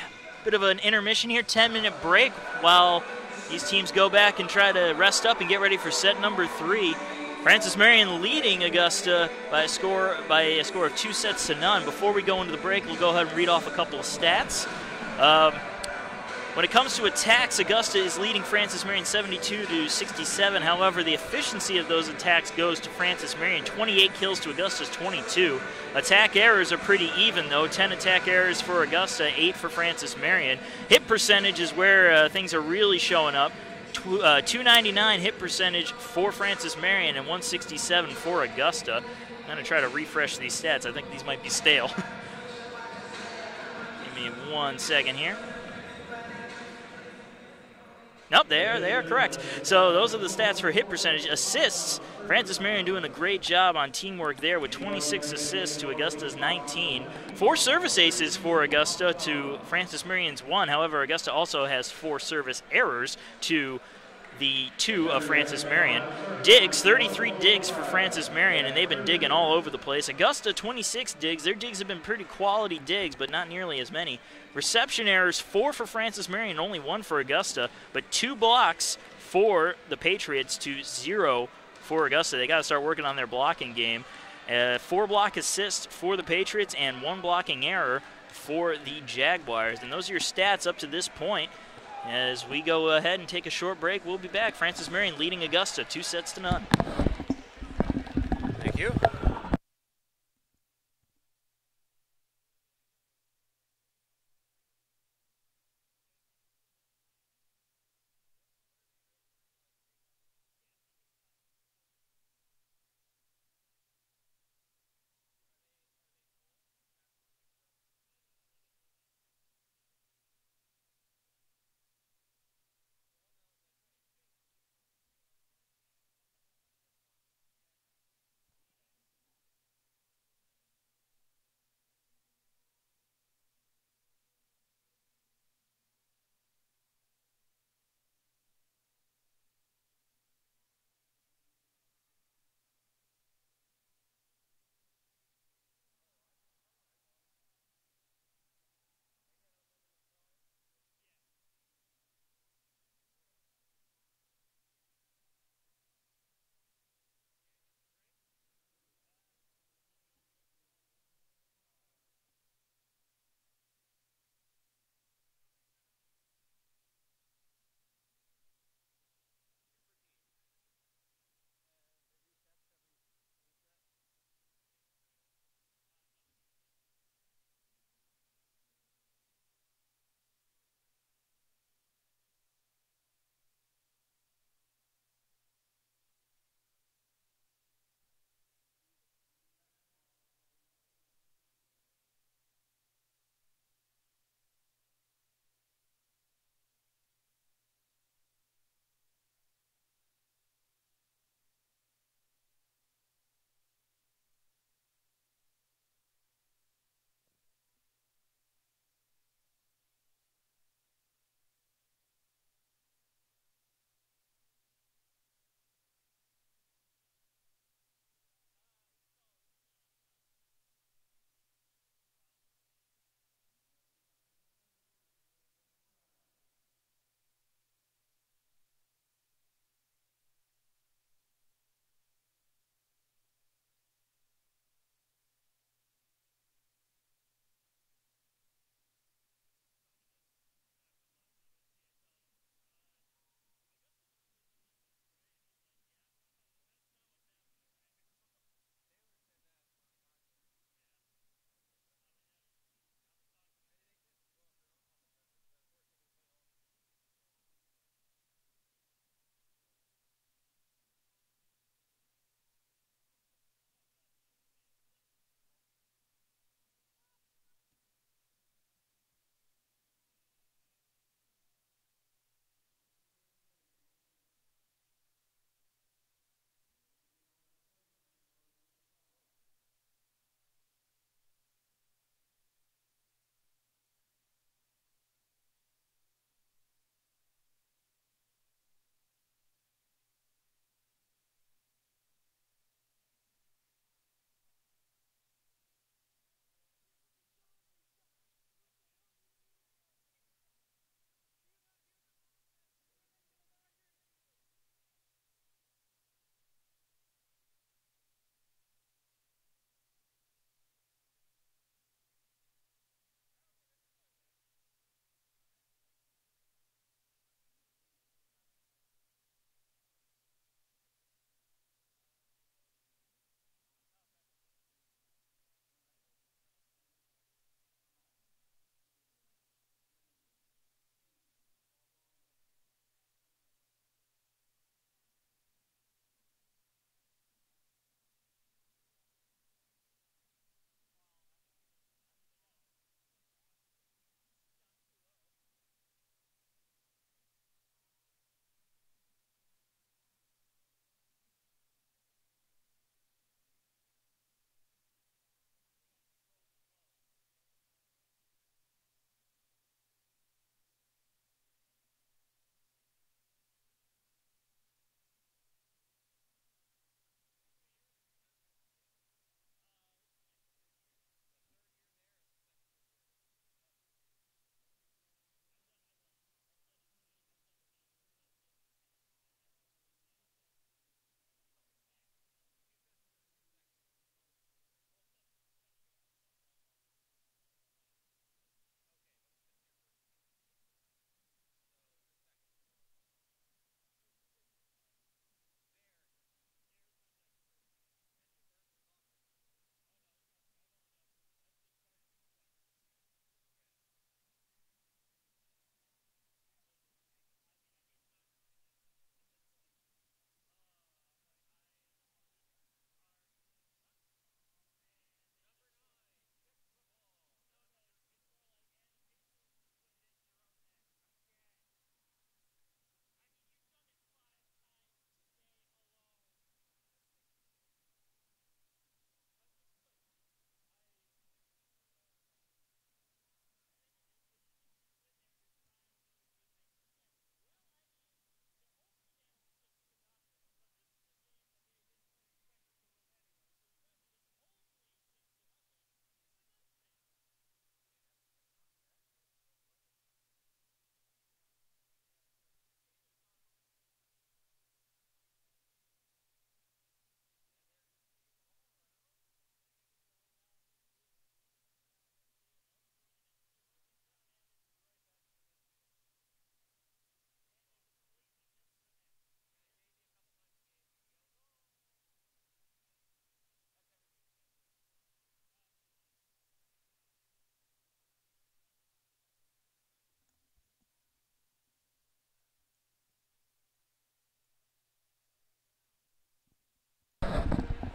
bit of an intermission here, 10-minute break, while these teams go back and try to rest up and get ready for set number 3. Frances Marion leading Augusta by a score of 2-0. Before we go into the break, we'll go ahead and read off a couple of stats. When it comes to attacks, Augusta is leading Francis Marion 72 to 67. However, the efficiency of those attacks goes to Francis Marion. 28 kills to Augusta's 22. Attack errors are pretty even, though. 10 attack errors for Augusta, 8 for Francis Marion. Hit percentage is where things are really showing up. 299 hit percentage for Francis Marion and 167 for Augusta. I'm going to try to refresh these stats. I think these might be stale. Give me 1 second here. Nope, they are correct. So those are the stats for hit percentage. Assists, Francis Marion doing a great job on teamwork there with 26 assists to Augusta's 19. 4 service aces for Augusta to Francis Marion's 1. However, Augusta also has 4 service errors to the 2 of Francis Marion. Digs, 33 digs for Francis Marion, and they've been digging all over the place. Augusta, 26 digs. Their digs have been pretty quality digs, but not nearly as many. Reception errors, 4 for Francis Marion, only 1 for Augusta, but 2 blocks for the Patriots to 0 for Augusta. They got to start working on their blocking game. 4 block assists for the Patriots and 1 blocking error for the Jaguars. And those are your stats up to this point. As we go ahead and take a short break, we'll be back. Francis Marion leading Augusta 2-0. Thank you.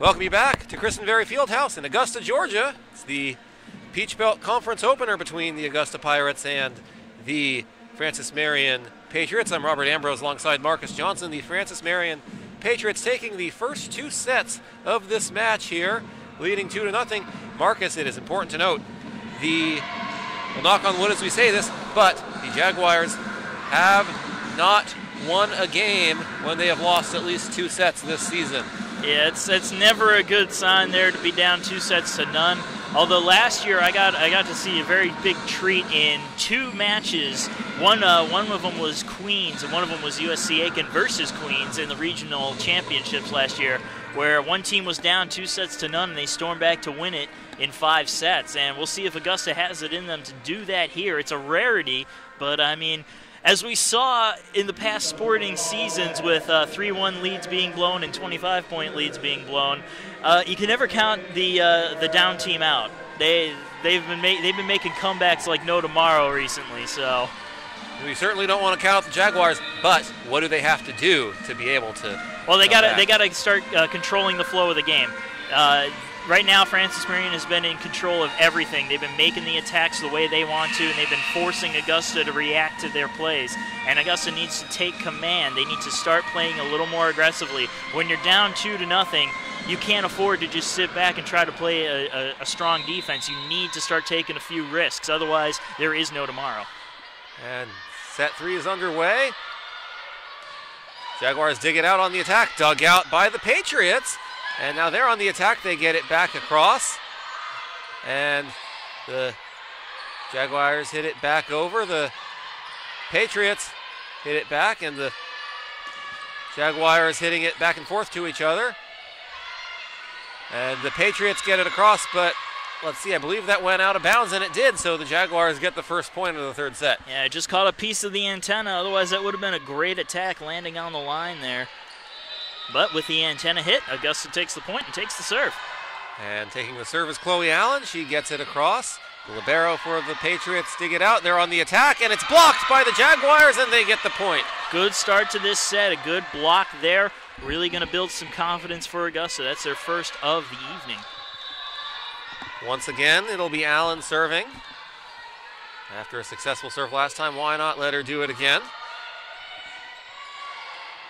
Welcome you back to Christenberry Fieldhouse in Augusta, Georgia. It's the Peach Belt Conference opener between the Augusta Pirates and the Francis Marion Patriots. I'm Robert Ambrose alongside Marcus Johnson. The Francis Marion Patriots taking the first two sets of this match here, leading 2-0. Marcus, it is important to note, we'll knock on wood as we say this, but the Jaguars have not won a game when they have lost at least 2 sets this season. Yeah, it's never a good sign there to be down 2-0. Although last year I got to see a very big treat in 2 matches. One of them was Queens, and one of them was USC Aiken versus Queens in the regional championships last year, where one team was down 2-0 and they stormed back to win it in 5 sets. And we'll see if Augusta has it in them to do that here. It's a rarity, but I mean, as we saw in the past sporting seasons with 3-1 leads being blown and 25-point leads being blown, you can never count the down team out. They've been making comebacks like no tomorrow recently. So we certainly don't want to count out the Jaguars, but what do they have to do to be able to? Well, they gotta start controlling the flow of the game. Right now, Francis Marion has been in control of everything. They've been making the attacks the way they want to, and they've been forcing Augusta to react to their plays. And Augusta needs to take command. They need to start playing a little more aggressively. When you're down 2-0, you can't afford to just sit back and try to play a strong defense. You need to start taking a few risks. Otherwise, there is no tomorrow. And set 3 is underway. Jaguars dig it out on the attack, dug out by the Patriots. And now they're on the attack. They get it back across. And the Jaguars hit it back over. The Patriots hit it back, and the Jaguars hitting it back and forth to each other. And the Patriots get it across, but let's see, I believe that went out of bounds, and it did, so the Jaguars get the first point of the third set. Yeah, it just caught a piece of the antenna. Otherwise, that would have been a great attack landing on the line there. But with the antenna hit, Augusta takes the point and takes the serve. And taking the serve is Chloe Allen. She gets it across. The libero for the Patriots dig it out. They're on the attack, and it's blocked by the Jaguars, and they get the point. Good start to this set. A good block there. Really going to build some confidence for Augusta. That's their first of the evening. Once again, it'll be Allen serving. After a successful serve last time, why not let her do it again?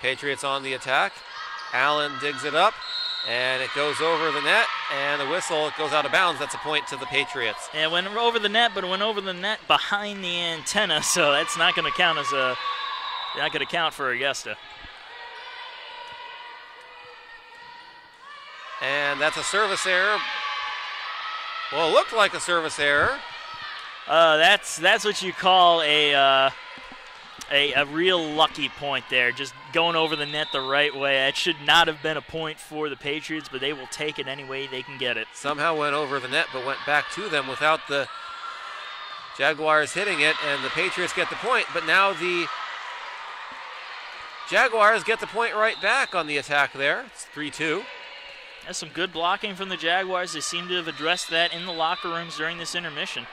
Patriots on the attack. Allen digs it up, and it goes over the net, and the whistle, it goes out of bounds. That's a point to the Patriots. Yeah, it went over the net, but it went over the net behind the antenna, so that's not going to count as not going to count for Augusta. And that's a service error. Well, it looked like a service error. That's what you call a real lucky point there, just going over the net the right way. That should not have been a point for the Patriots, but they will take it any way they can get it. Somehow went over the net, but went back to them without the Jaguars hitting it, and the Patriots get the point. But now the Jaguars get the point right back on the attack there. It's 3-2. That's some good blocking from the Jaguars. They seem to have addressed that in the locker rooms during this intermission.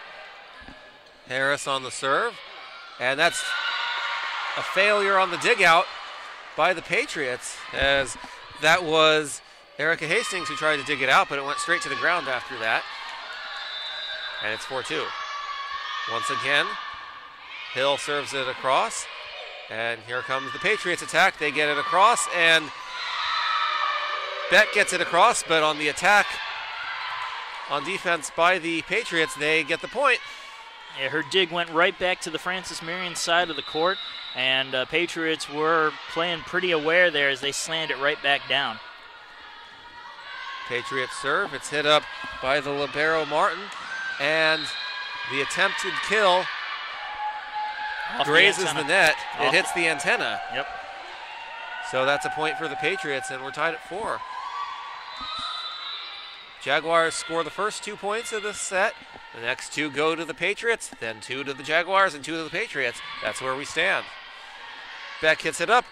Harris on the serve, and that's a failure on the dig out by the Patriots, as that was Erica Hastings who tried to dig it out, but it went straight to the ground after that. And it's 4-2. Once again, Hill serves it across, and here comes the Patriots attack. They get it across, and Beck gets it across, but on the attack, on defense by the Patriots, they get the point. Yeah, her dig went right back to the Francis Marion side of the court, and Patriots were playing pretty aware there as they slammed it right back down. Patriots serve. It's hit up by the libero Martin, and the attempted kill grazes the net. It hits the antenna. Yep. So that's a point for the Patriots, and we're tied at 4. Jaguars score the first 2 points of this set. The next 2 go to the Patriots, then 2 to the Jaguars and 2 to the Patriots. That's where we stand. Beck hits it up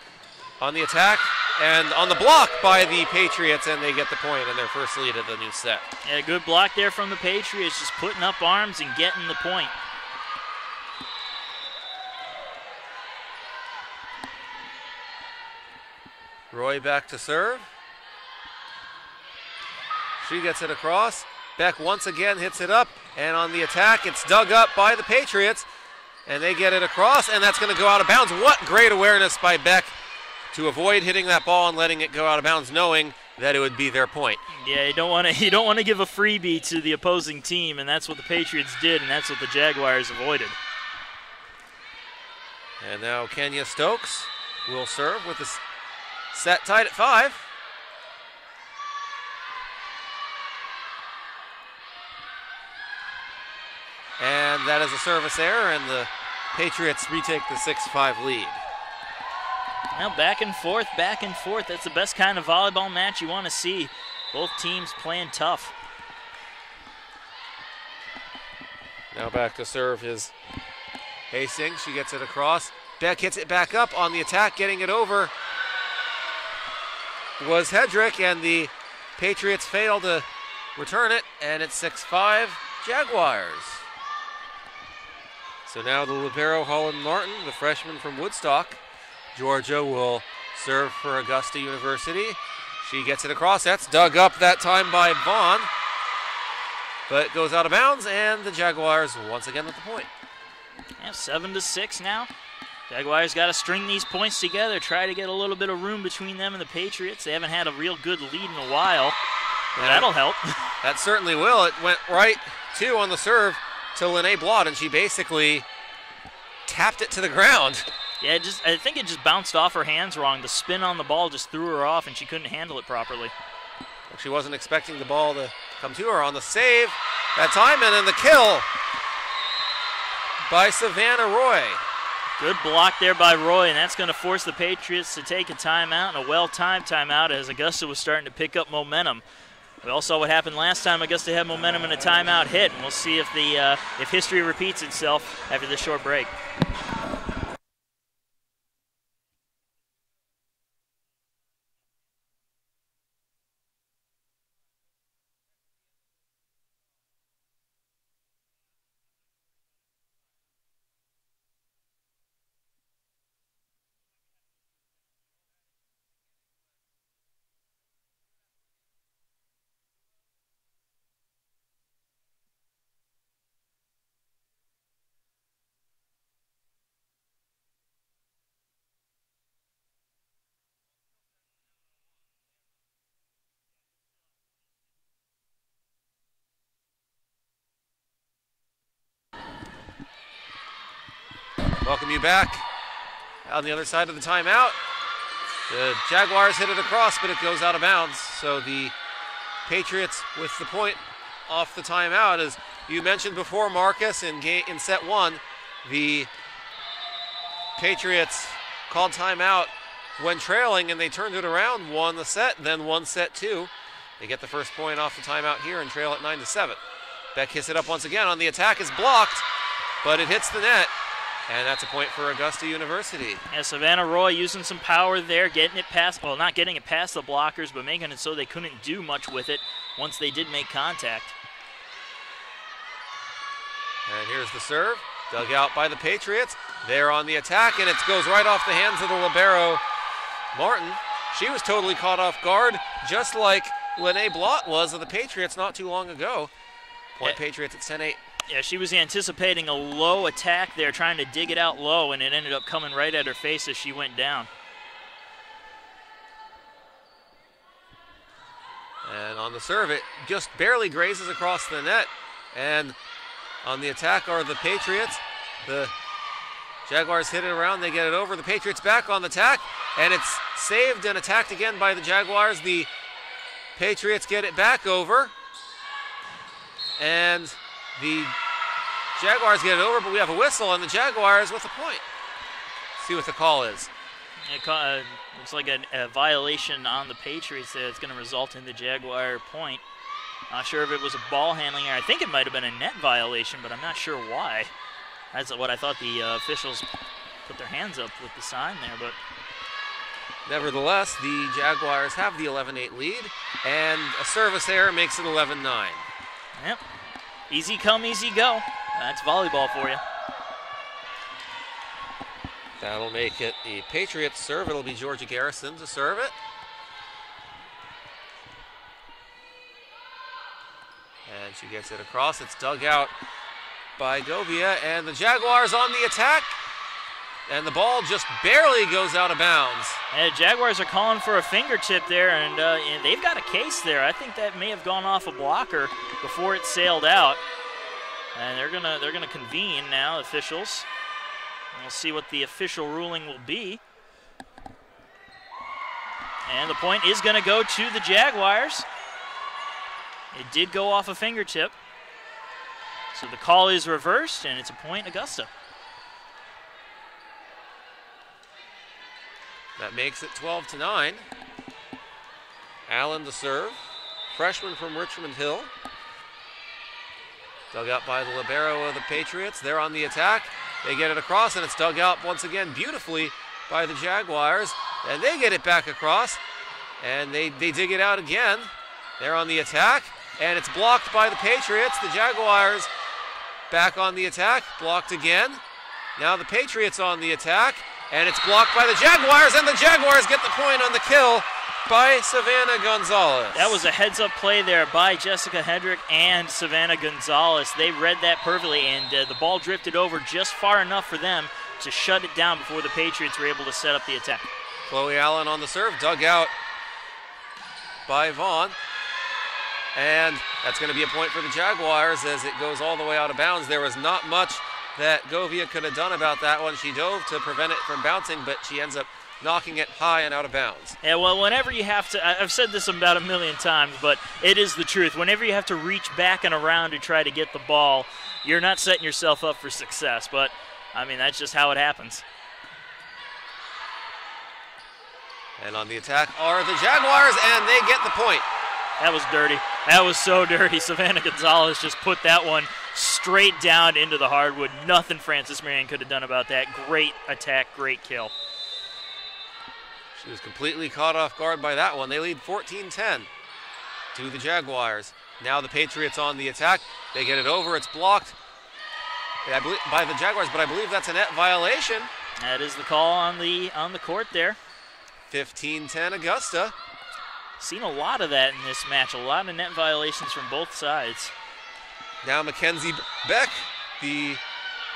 on the attack and on the block by the Patriots, and they get the point in their first lead of the new set. Yeah, good block there from the Patriots, just putting up arms and getting the point. Roy back to serve. She gets it across. Beck once again hits it up, and on the attack, it's dug up by the Patriots, and they get it across, and that's going to go out of bounds. What great awareness by Beck to avoid hitting that ball and letting it go out of bounds, knowing that it would be their point. Yeah, you don't want to give a freebie to the opposing team, and that's what the Patriots did, and that's what the Jaguars avoided. And now Kenya Stokes will serve with the set tied at 5. And that is a service error, and the Patriots retake the 6-5 lead. Now back and forth, back and forth. That's the best kind of volleyball match you want to see. Both teams playing tough. Now back to serve is Hastings. She gets it across. Beck hits it back up on the attack, getting it over was Hedrick, and the Patriots fail to return it, and it's 6-5 Jaguars. So now the libero Holland Martin, the freshman from Woodstock, Georgia, will serve for Augusta University. She gets it across. That's dug up that time by Vaughn, but it goes out of bounds, and the Jaguars once again with the point. Yeah, 7-6 now. Jaguars got to string these points together, try to get a little bit of room between them and the Patriots. They haven't had a real good lead in a while, but that'll help. That certainly will. It went right on the serve to Lene Blott, and she basically tapped it to the ground. Yeah, I think it just bounced off her hands wrong. The spin on the ball just threw her off, and she couldn't handle it properly. She wasn't expecting the ball to come to her on the save that time, and then the kill by Savannah Roy. Good block there by Roy, and that's going to force the Patriots to take a timeout, and a well-timed timeout as Augusta was starting to pick up momentum. We all saw what happened last time. Augusta had momentum and a timeout hit, and we'll see if history repeats itself after this short break. Welcome you back. On the other side of the timeout, the Jaguars hit it across, but it goes out of bounds. So the Patriots with the point off the timeout. As you mentioned before, Marcus, in set 1, the Patriots called timeout when trailing, and they turned it around, won the set, then won set 2. They get the first point off the timeout here and trail at 9-7. Beck hits it up once again. On the attack is blocked, but it hits the net. And that's a point for Augusta University. Yeah, Savannah Roy using some power there, getting it past, well, not getting it past the blockers, but making it so they couldn't do much with it once they did make contact. And here's the serve, dug out by the Patriots. They're on the attack, and it goes right off the hands of the libero, Martin. She was totally caught off guard, just like Lene Blott was of the Patriots not too long ago. Point Patriots at 10-8. Yeah, she was anticipating a low attack there, trying to dig it out low, and it ended up coming right at her face as she went down. And on the serve, it just barely grazes across the net. And on the attack are the Patriots. The Jaguars hit it around, they get it over. The Patriots back on the attack, and it's saved and attacked again by the Jaguars. The Patriots get it back over, and the Jaguars get it over, but we have a whistle, and the Jaguars with a point. See what the call is. It looks like a violation on the Patriots there. It's going to result in the Jaguar point. Not sure if it was a ball handling error. I think it might have been a net violation, but I'm not sure why. That's what I thought the officials put their hands up with the sign there. But nevertheless, the Jaguars have the 11-8 lead, and a service error makes it 11-9. Yep. Easy come, easy go. That's volleyball for you. That'll make it the Patriots serve. It'll be Georgia Garrison to serve it. And she gets it across. It's dug out by Govia, and the Jaguars on the attack. And the ball just barely goes out of bounds. And the Jaguars are calling for a fingertip there, and they've got a case there. I think that may have gone off a blocker before it sailed out. And they're gonna convene now, officials. And we'll see what the official ruling will be. And the point is gonna go to the Jaguars. It did go off a fingertip. So the call is reversed, and it's a point Augusta. That makes it 12-9. Allen to serve. Freshman from Richmond Hill. Dug out by the libero of the Patriots. They're on the attack. They get it across, and it's dug out once again beautifully by the Jaguars. And they get it back across, and they dig it out again. They're on the attack, and it's blocked by the Patriots. The Jaguars back on the attack, blocked again. Now the Patriots on the attack, and it's blocked by the Jaguars, and the Jaguars get the point on the kill by Savannah Gonzalez. That was a heads-up play there by Jessica Hedrick and Savannah Gonzalez. They read that perfectly, and the ball drifted over just far enough for them to shut it down before the Patriots were able to set up the attack. Chloe Allen on the serve, dug out by Vaughn. And that's going to be a point for the Jaguars as it goes all the way out of bounds. There was not much that Govia could have done about that one. She dove to prevent it from bouncing, but she ends up knocking it high and out of bounds. Yeah, well, whenever you have to, I've said this about a million times, but it is the truth. Whenever you have to reach back and around to try to get the ball, you're not setting yourself up for success. But, I mean, that's just how it happens. And on the attack are the Jaguars, and they get the point. That was dirty. That was so dirty. Savannah Gonzalez just put that one straight down into the hardwood. Nothing Frances Marion could have done about that. Great attack, great kill. She was completely caught off guard by that one. They lead 14-10 to the Jaguars. Now the Patriots on the attack. They get it over. It's blocked by the Jaguars, but I believe that's a net violation. That is the call on the court there. 15-10 Augusta. Seen a lot of that in this match. A lot of net violations from both sides. Now Mackenzie Beck, the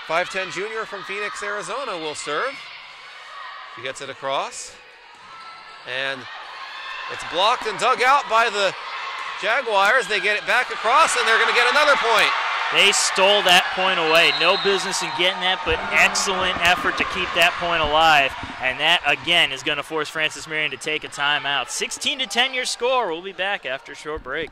5'10 junior from Phoenix, Arizona, will serve. She gets it across. And it's blocked and dug out by the Jaguars. They get it back across, and they're going to get another point. They stole that point away. No business in getting that, but excellent effort to keep that point alive. And that, again, is going to force Frances Marion to take a timeout. 16-10 your score. We'll be back after a short break.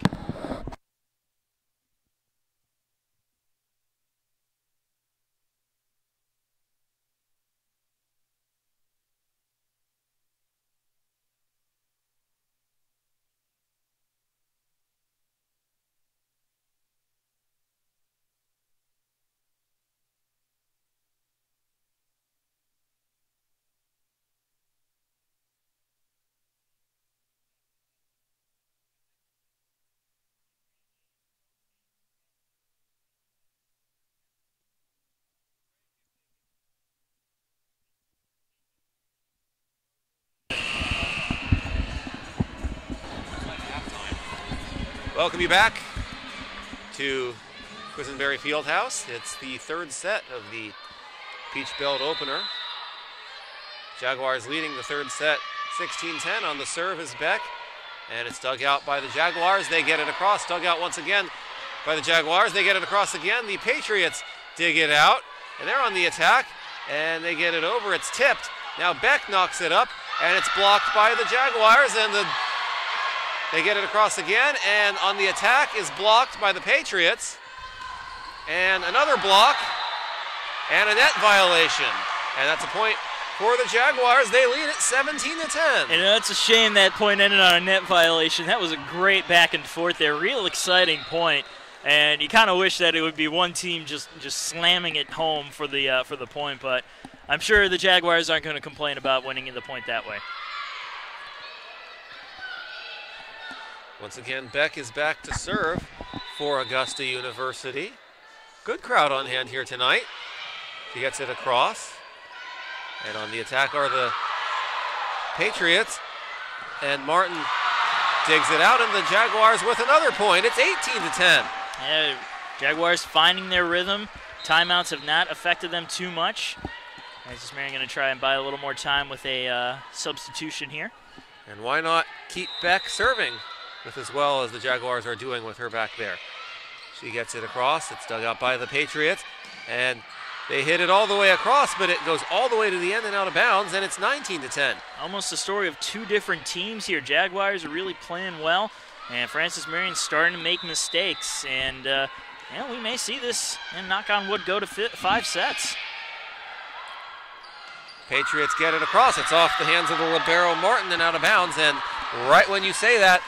Welcome you back to Christenberry Fieldhouse. It's the third set of the Peach Belt opener. Jaguars leading the third set 16-10. On the serve is Beck, and it's dug out by the Jaguars. They get it across, dug out once again by the Jaguars. They get it across again. The Patriots dig it out, and they're on the attack, and they get it over. It's tipped. Now Beck knocks it up, and it's blocked by the Jaguars, and they get it across again, and on the attack is blocked by the Patriots. And another block, and a net violation. And that's a point for the Jaguars. They lead it 17-10. And it's a shame that point ended on a net violation. That was a great back and forth there, real exciting point. And you kind of wish that it would be one team just slamming it home for the point, but I'm sure the Jaguars aren't going to complain about winning the point that way. Once again, Beck is back to serve for Augusta University. Good crowd on hand here tonight. She gets it across. And on the attack are the Patriots. And Martin digs it out, and the Jaguars with another point. It's 18-10. Yeah, Jaguars finding their rhythm. Timeouts have not affected them too much. Francis Marion going to try and buy a little more time with a substitution here. And why not keep Beck serving with as well as the Jaguars are doing with her back there. She gets it across. It's dug out by the Patriots. And they hit it all the way across, but it goes all the way to the end and out of bounds, and it's 19-10. Almost a story of two different teams here. Jaguars are really playing well, and Francis Marion's starting to make mistakes. And we may see this, and knock on wood, go to 5 sets. Patriots get it across. It's off the hands of the libero Martin and out of bounds. And right when you say that,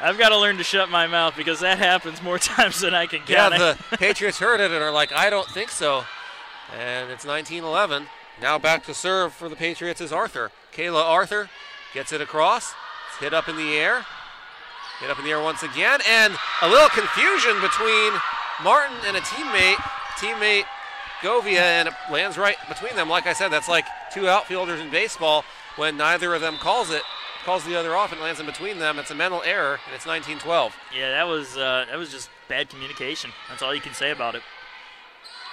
I've got to learn to shut my mouth because that happens more times than I can count. Yeah, the Patriots heard it and are like, I don't think so. And it's 19-11. Now back to serve for the Patriots is Arthur. Kayla Arthur gets it across. It's hit up in the air. Hit up in the air once again. And a little confusion between Martin and a teammate. Teammate Govia, and it lands right between them. Like I said, that's like two outfielders in baseball when neither of them calls the other off and lands in between them. It's a mental error, and it's 19-12. Yeah, that was just bad communication. That's all you can say about it.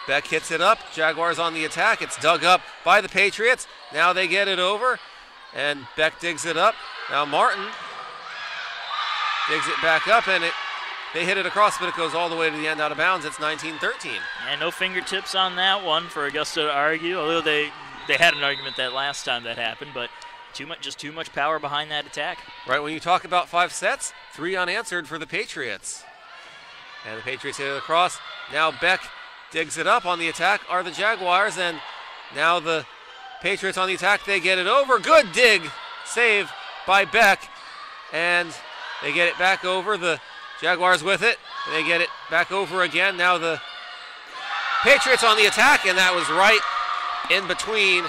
Beck hits it up. Jaguars on the attack. It's dug up by the Patriots. Now they get it over, and Beck digs it up. Now Martin digs it back up, and they hit it across, but it goes all the way to the end out of bounds. It's 19-13. And no fingertips on that one for Augusta to argue, although they had an argument that last time that happened, but just too much power behind that attack. Right when you talk about 5 sets, 3 unanswered for the Patriots. And the Patriots hit it across. Now Beck digs it up. On the attack are the Jaguars, and now the Patriots on the attack. They get it over. Good dig. Save by Beck. And they get it back over. The Jaguars with it. They get it back over again. Now the Patriots on the attack, and that was right in between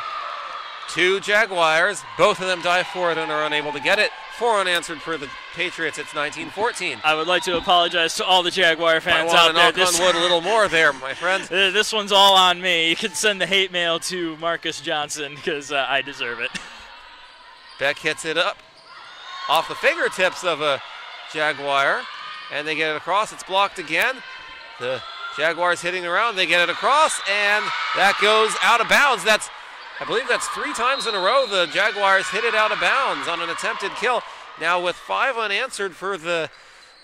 two Jaguars. Both of them dive for it and are unable to get it. 4 unanswered for the Patriots. It's 19-14. I would like to apologize to all the Jaguar fans out there. Knock on wood a little more there, my friend. This one's all on me. You can send the hate mail to Marcus Johnson because I deserve it. Beck hits it up off the fingertips of a Jaguar, and they get it across. It's blocked again. The Jaguars hitting around. They get it across, and that goes out of bounds. I believe that's 3 times in a row the Jaguars hit it out of bounds on an attempted kill. Now with 5 unanswered for the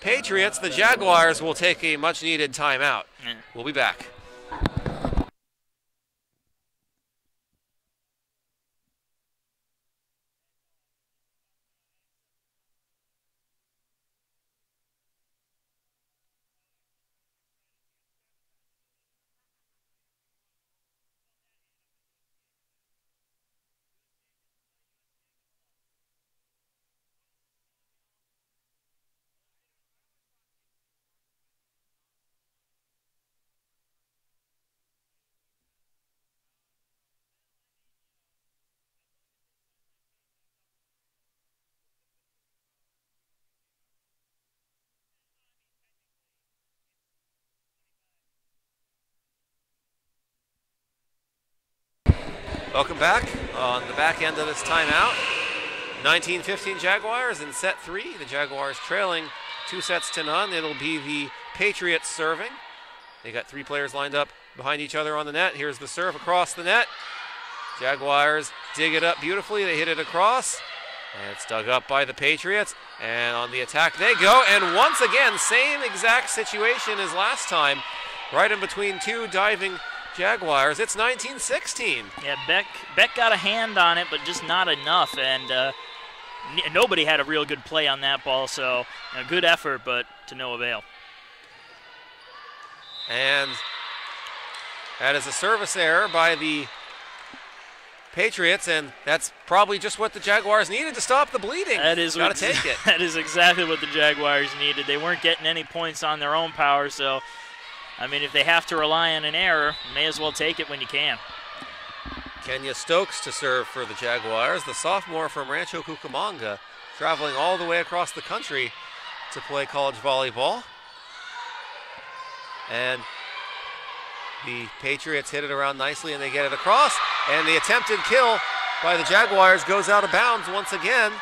Patriots, the Jaguars will take a much-needed timeout. We'll be back. Welcome back on the back end of this timeout. 19-15 Jaguars in set 3. The Jaguars trailing 2 sets to none. It'll be the Patriots serving. They got 3 players lined up behind each other on the net. Here's the serve across the net. Jaguars dig it up beautifully. They hit it across. And it's dug up by the Patriots. And on the attack they go. And once again, same exact situation as last time. Right in between 2 diving Jaguars. It's 19-16. Yeah, Beck got a hand on it, but just not enough. And nobody had a real good play on that ball. So good effort, but to no avail. And that is a service error by the Patriots, and that's probably just what the Jaguars needed to stop the bleeding. That is got to take it. That is exactly what the Jaguars needed. They weren't getting any points on their own power, so I mean, if they have to rely on an error, you may as well take it when you can. Kenya Stokes to serve for the Jaguars, the sophomore from Rancho Cucamonga, traveling all the way across the country to play college volleyball. And the Patriots hit it around nicely, and they get it across. And the attempted kill by the Jaguars goes out of bounds once again.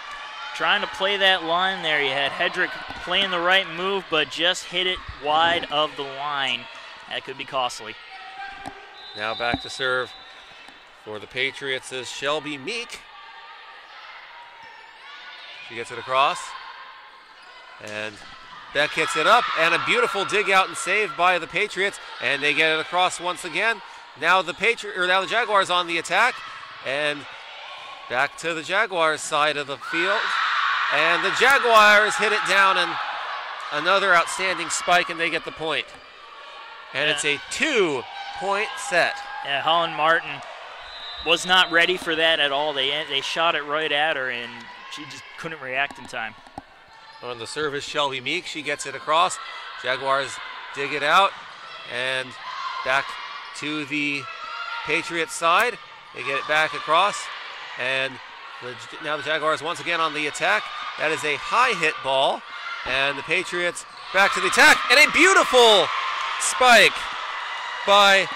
trying to play that line there. You had Hedrick playing the right move, but just hit it wide of the line. That could be costly. Now back to serve for the Patriots is Shelby Meek. She gets it across. And Beck hits it up, and a beautiful dig out and save by the Patriots, and they get it across once again. Now the Jaguars on the attack, and back to the Jaguars side of the field. And the Jaguars hit it down, and another outstanding spike, and they get the point. And it's a 2-point set. Yeah, Holland Martin was not ready for that at all. They shot it right at her, and she just couldn't react in time. On the service, Shelby Meek, she gets it across. Jaguars dig it out, and back to the Patriots side. They get it back across, and now the Jaguars once again on the attack. That is a high hit ball, and the Patriots back to the attack, and a beautiful spike by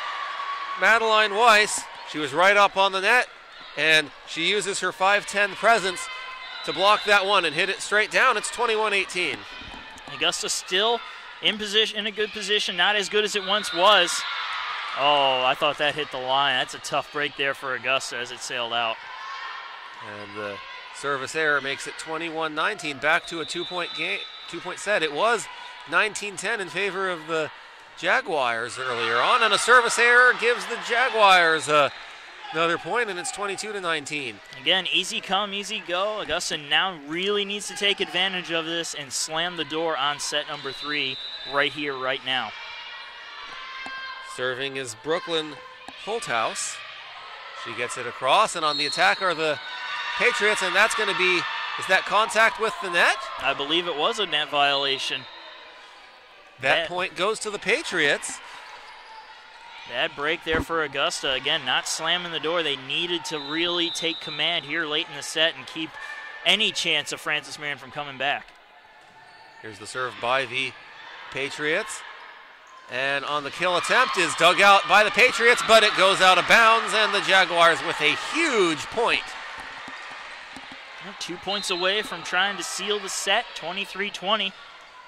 Madeline Weiss. She was right up on the net, and she uses her 5'10" presence to block that one and hit it straight down. It's 21-18. Augusta still in position, in a good position, not as good as it once was. Oh, I thought that hit the line. That's a tough break there for Augusta as it sailed out. And the service error makes it 21-19, back to a 2-point set. It was 19-10 in favor of the Jaguars earlier on, and a service error gives the Jaguars another point, and it's 22-19. Again, easy come, easy go. Augusta now really needs to take advantage of this and slam the door on set number 3 right here, right now. Serving is Brooklyn Holthouse. She gets it across, and on the attack are the Patriots, and that's going to be, is that contact with the net? I believe it was a net violation. That point goes to the Patriots. Bad break there for Augusta. Again, not slamming the door. They needed to really take command here late in the set and keep any chance of Francis Marion from coming back. Here's the serve by the Patriots. And on the kill attempt is dug out by the Patriots, but it goes out of bounds, and the Jaguars with a huge point. 2 points away from trying to seal the set, 23-20.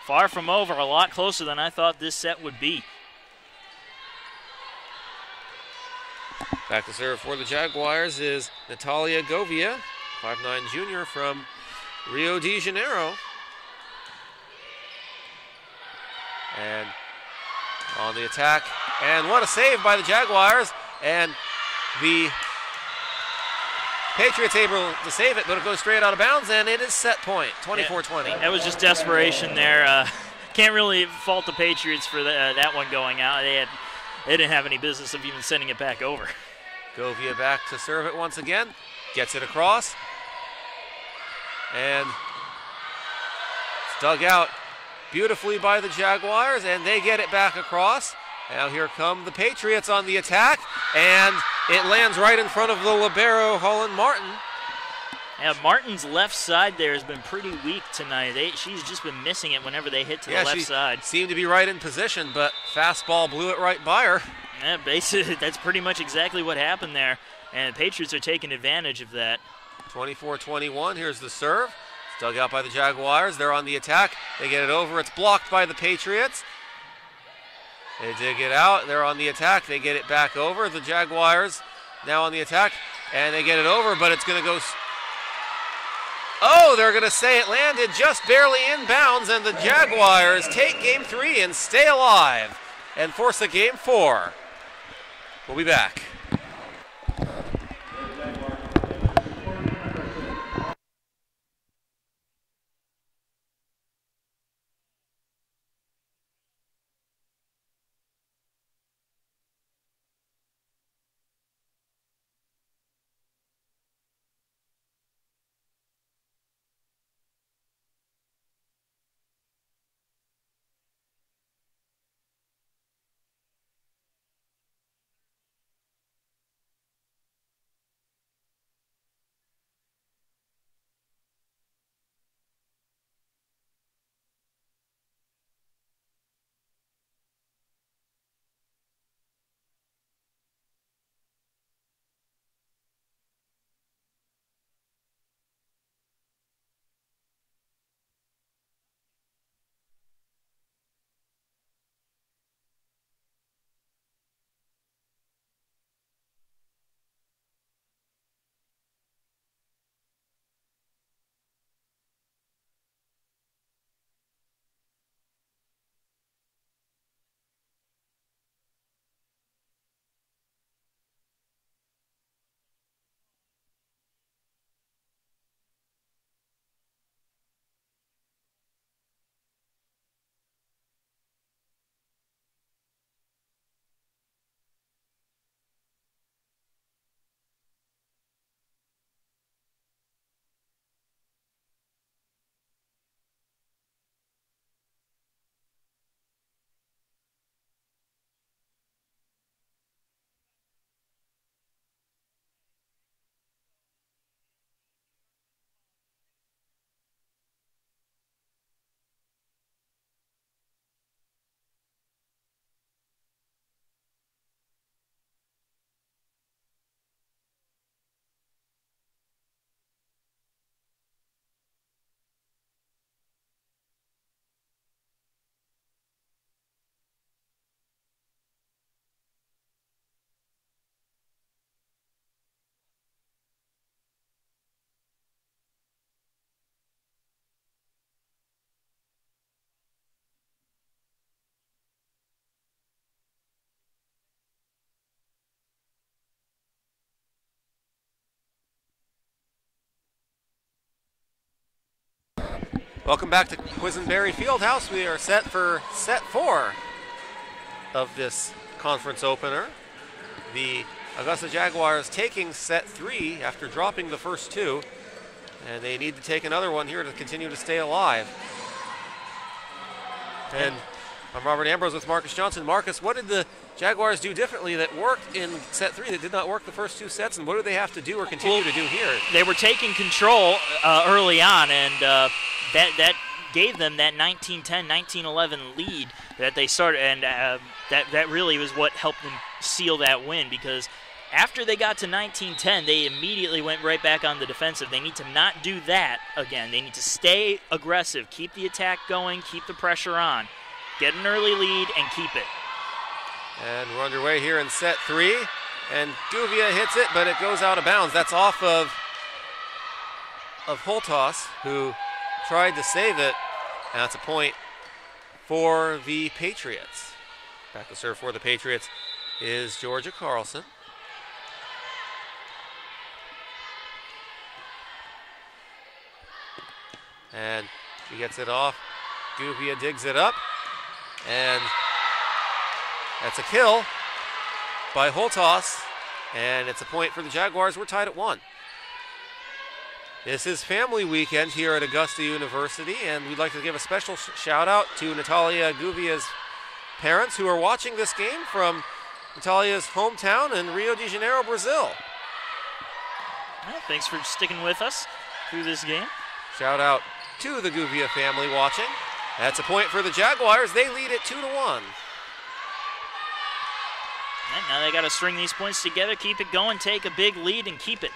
Far from over, a lot closer than I thought this set would be. Back to serve for the Jaguars is Natalia Govia, 5'9" junior from Rio de Janeiro. And on the attack, and what a save by the Jaguars, and the Patriots able to save it, but it goes straight out of bounds, and it is set point, 24-20. That was just desperation there. Can't really fault the Patriots for that one going out. They didn't have any business of even sending it back over. Govia back to serve it once again, gets it across, and it's dug out beautifully by the Jaguars, and they get it back across. Now here come the Patriots on the attack, and it lands right in front of the libero, Holland Martin. Yeah, Martin's left side there has been pretty weak tonight. She's just been missing it whenever they hit to the left side. Seemed to be right in position, but fastball blew it right by her. Yeah, basically, that's pretty much exactly what happened there, and the Patriots are taking advantage of that. 24-21, here's the serve. It's dug out by the Jaguars. They're on the attack. They get it over. It's blocked by the Patriots. They dig it out. They're on the attack. They get it back over. The Jaguars now on the attack, and they get it over, but it's going to go. Oh, they're going to say it landed just barely in bounds, and the Jaguars take game 3 and stay alive and force a game 4. We'll be back. Welcome back to Christenberry Fieldhouse. We are set for set 4 of this conference opener. The Augusta Jaguars taking set 3 after dropping the first 2, and they need to take another one here to continue to stay alive. And I'm Robert Ambrose with Marcus Johnson. Marcus, what did the Jaguars do differently that worked in set 3 that did not work the first 2 sets, and what do they have to do or continue to do here? They were taking control early on, and that gave them that 19-10, 19-11 lead that they started, and that really was what helped them seal that win, because after they got to 19-10, they immediately went right back on the defensive. They need to not do that again. They need to stay aggressive, keep the attack going, keep the pressure on, get an early lead, and keep it. And we're underway here in set 3, and Gouveia hits it, but it goes out of bounds. That's off of Holtos, who tried to save it, and that's a point for the Patriots. Back to serve for the Patriots is Georgia Carlson. And she gets it off. Gouveia digs it up, and that's a kill by Holtos, and it's a point for the Jaguars. We're tied at 1. This is family weekend here at Augusta University, and we'd like to give a special shout out to Natalia Gouveia's parents who are watching this game from Natalia's hometown in Rio de Janeiro, Brazil. Well, thanks for sticking with us through this game. Shout out to the Gouveia family watching. That's a point for the Jaguars. They lead it 2-1. And now they got to string these points together, keep it going, take a big lead, and keep it.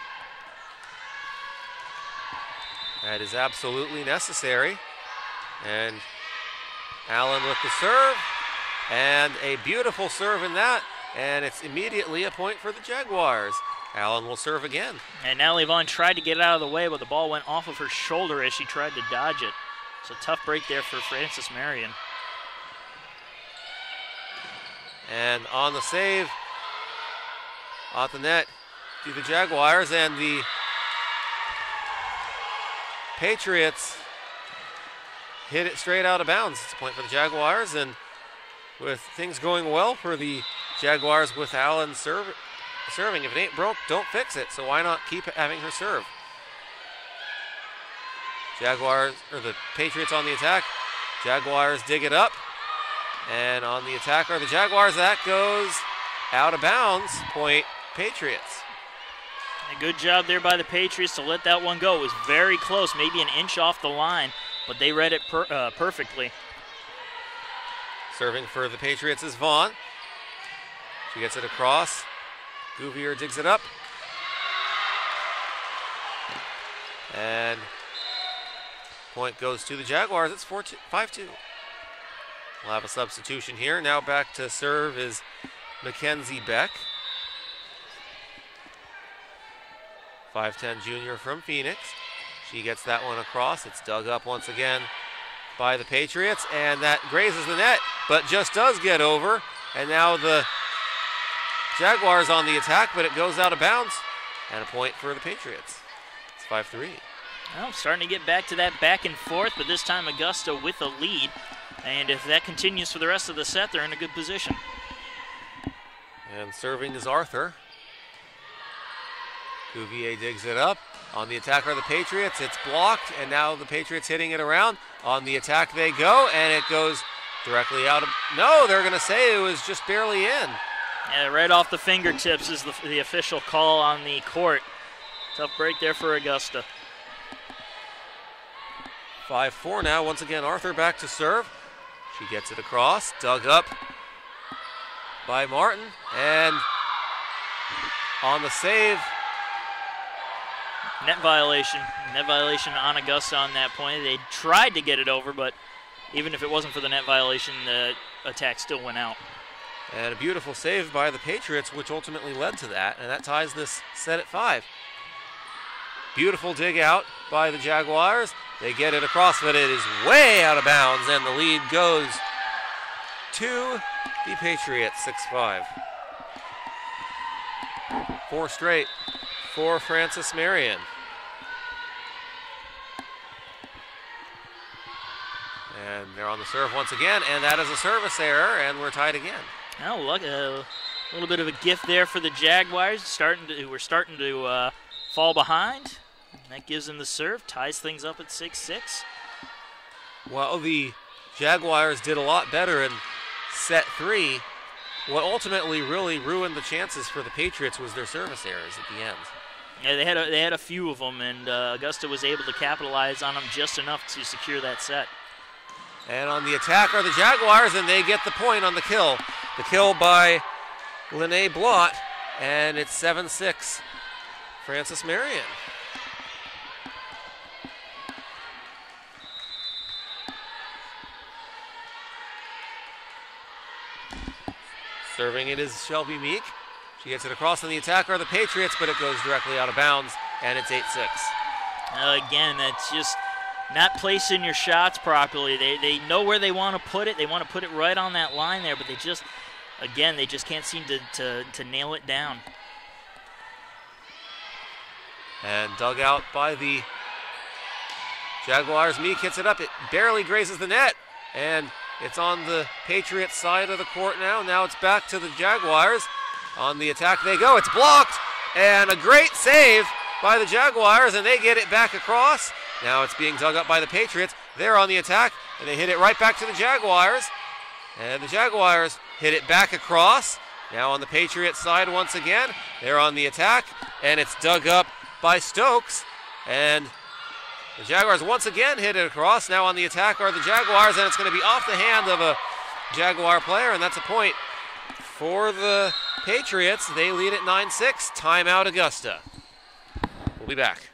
That is absolutely necessary. And Allen with the serve, and a beautiful serve in that, and it's immediately a point for the Jaguars. Allen will serve again. And now Levon tried to get it out of the way, but the ball went off of her shoulder as she tried to dodge it. It's a tough break there for Frances Marion. And on the save, off the net to the Jaguars, and the Patriots hit it straight out of bounds. It's a point for the Jaguars, and with things going well for the Jaguars with Allen serving, if it ain't broke, don't fix it. So why not keep having her serve? Jaguars, or the Patriots on the attack. Jaguars dig it up, and on the attack are the Jaguars. That goes out of bounds. Point Patriots. A good job there by the Patriots to let that one go. It was very close, maybe an inch off the line, but they read it perfectly. Serving for the Patriots is Vaughn. She gets it across. Gouveia digs it up. And point goes to the Jaguars. It's 5-2. We'll have a substitution here. Now back to serve is Mackenzie Beck. 5'10" junior from Phoenix. She gets that one across. It's dug up once again by the Patriots, and that grazes the net, but just does get over. And now the Jaguars on the attack, but it goes out of bounds, and a point for the Patriots. It's 5-3. Well, starting to get back to that back and forth, but this time Augusta with a lead. And if that continues for the rest of the set, they're in a good position. And serving is Arthur. Gouveia digs it up. On the attack are the Patriots. It's blocked, and now the Patriots hitting it around. On the attack they go, and it goes directly out of... No, they're going to say it was just barely in. Yeah, right off the fingertips is the official call on the court. Tough break there for Augusta. 5-4 now. Once again, Arthur back to serve. She gets it across, dug up by Martin, and on the save. Net violation. Net violation on Augusta on that point. They tried to get it over, but even if it wasn't for the net violation, the attack still went out. And a beautiful save by the Patriots, which ultimately led to that, and that ties this set at 5. Beautiful dig out by the Jaguars. They get it across, but it is way out of bounds, and the lead goes to the Patriots, 6-5. 4 straight for Frances Marion. And they're on the serve once again, and that is a service error, and we're tied again. Now look, a little bit of a gift there for the Jaguars. We're starting to fall behind. That gives them the serve, ties things up at 6-6. Well, the Jaguars did a lot better in set 3. What ultimately really ruined the chances for the Patriots was their service errors at the end. Yeah, they had a few of them, and Augusta was able to capitalize on them just enough to secure that set. And on the attack are the Jaguars, and they get the point on the kill. The kill by Lene Blott, and it's 7-6. Francis Marion. Serving it is Shelby Meek. She gets it across on the attack are the Patriots, but it goes directly out of bounds, and it's 8-6. Again, that's just not placing your shots properly. They know where they want to put it. They want to put it right on that line there, but they just can't seem to nail it down. And dug out by the Jaguars. Meek hits it up. It barely grazes the net, and it's on the Patriots side of the court now. Now it's back to the Jaguars. On the attack they go. It's blocked, and a great save by the Jaguars, and they get it back across. Now it's being dug up by the Patriots. They're on the attack, and they hit it right back to the Jaguars. And the Jaguars hit it back across. Now on the Patriots side once again. They're on the attack, and it's dug up by Stokes. And the Jaguars once again hit it across. Now on the attack are the Jaguars, and it's going to be off the hand of a Jaguar player, and that's a point for the Patriots. They lead at 9-6. Timeout Augusta. We'll be back.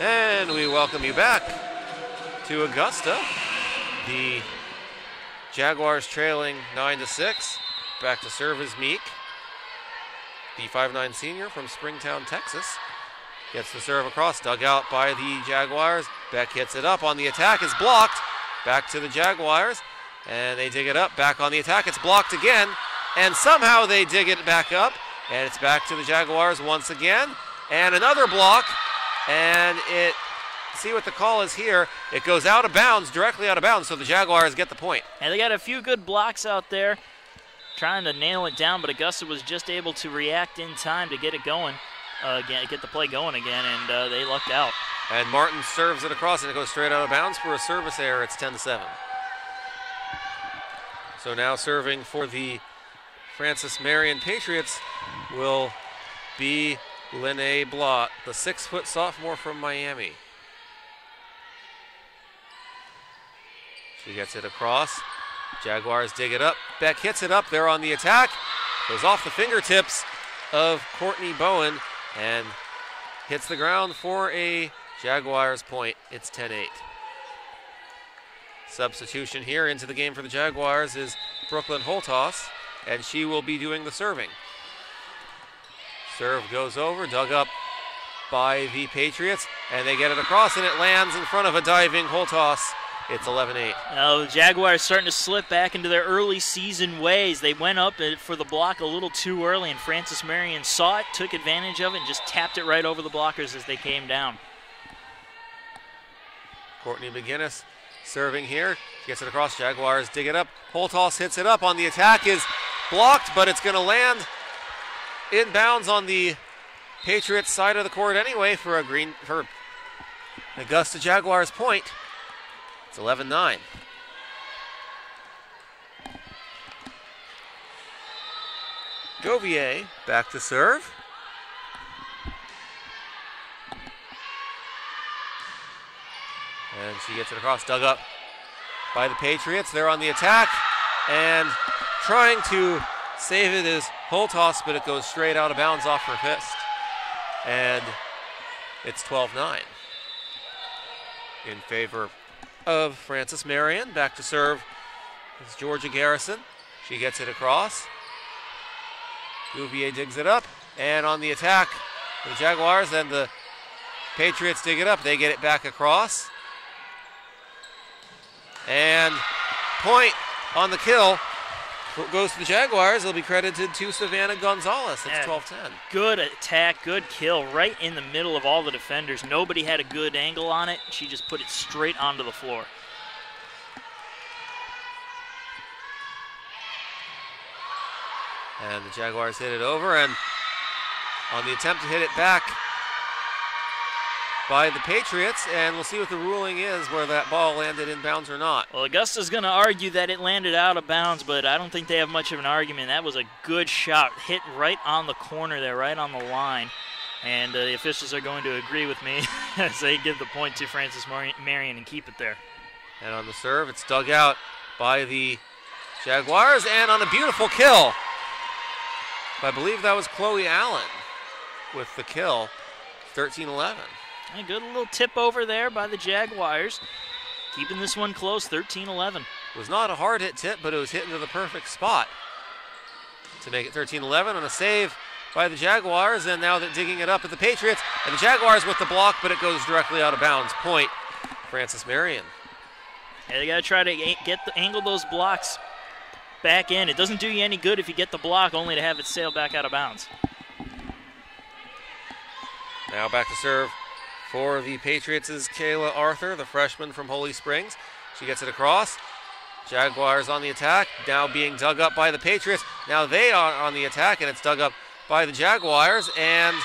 And we welcome you back to Augusta. The Jaguars trailing 9-6. Back to serve is Meek, the 5'9" senior from Springtown, Texas. Gets the serve across, dug out by the Jaguars. Beck hits it up on the attack, is blocked. Back to the Jaguars, and they dig it up. Back on the attack, it's blocked again, and somehow they dig it back up, and it's back to the Jaguars once again. And another block. And see what the call is here. It goes out of bounds, directly out of bounds, so the Jaguars get the point. And they got a few good blocks out there trying to nail it down, but Augusta was just able to react in time to get it going, get the play going again, and they lucked out. And Martin serves it across, and it goes straight out of bounds for a service error. It's 10-7. So now serving for the Francis Marion Patriots will be Lene Blott, the 6-foot sophomore from Miami. She gets it across. Jaguars dig it up. Beck hits it up. They're on the attack. Goes off the fingertips of Courtney Bowen and hits the ground for a Jaguars point. It's 10-8. Substitution here into the game for the Jaguars is Brooklyn Holtos, and she will be doing the serving. Serve goes over, dug up by the Patriots, and they get it across, and it lands in front of a diving Holtos. It's 11-8. Now the Jaguars starting to slip back into their early season ways. They went up for the block a little too early, and Francis Marion saw it, took advantage of it, and just tapped it right over the blockers as they came down. Courtney McGinnis serving here, gets it across. Jaguars dig it up. Holtos hits it up. On the attack is blocked, but it's going to land inbounds on the Patriots side of the court anyway for Augusta Jaguars point. It's 11-9. Gouvier back to serve. And she gets it across, dug up by the Patriots. They're on the attack, and trying to save it is Holtos, but it goes straight out of bounds off her fist. And it's 12-9 in favor of Frances Marion. Back to serve is Georgia Garrison. She gets it across. Gouvier digs it up, and on the attack, the Jaguars and the Patriots dig it up. They get it back across. And point on the kill goes to the Jaguars. It'll be credited to Savannah Gonzalez. It's 12-10. Good attack, good kill, right in the middle of all the defenders. Nobody had a good angle on it. She just put it straight onto the floor. And the Jaguars hit it over, and on the attempt to hit it back by the Patriots, and we'll see what the ruling is, where that ball landed in bounds or not. Well, Augusta's going to argue that it landed out of bounds, but I don't think they have much of an argument. That was a good shot, hit right on the corner there, right on the line. And the officials are going to agree with me as they give the point to Frances Marion and keep it there. And on the serve, it's dug out by the Jaguars, and on a beautiful kill. I believe that was Chloe Allen with the kill, 13-11. A good little tip over there by the Jaguars, keeping this one close, 13-11. It was not a hard hit tip, but it was hit into the perfect spot to make it 13-11 on a save by the Jaguars, and now they're digging it up at the Patriots, and the Jaguars with the block, but it goes directly out of bounds. Point, Frances Marion. Yeah, they got to try to angle those blocks back in. It doesn't do you any good if you get the block only to have it sail back out of bounds. Now back to serve for the Patriots is Kayla Arthur, the freshman from Holy Springs. She gets it across. Jaguars on the attack, now being dug up by the Patriots. Now they are on the attack, and it's dug up by the Jaguars, and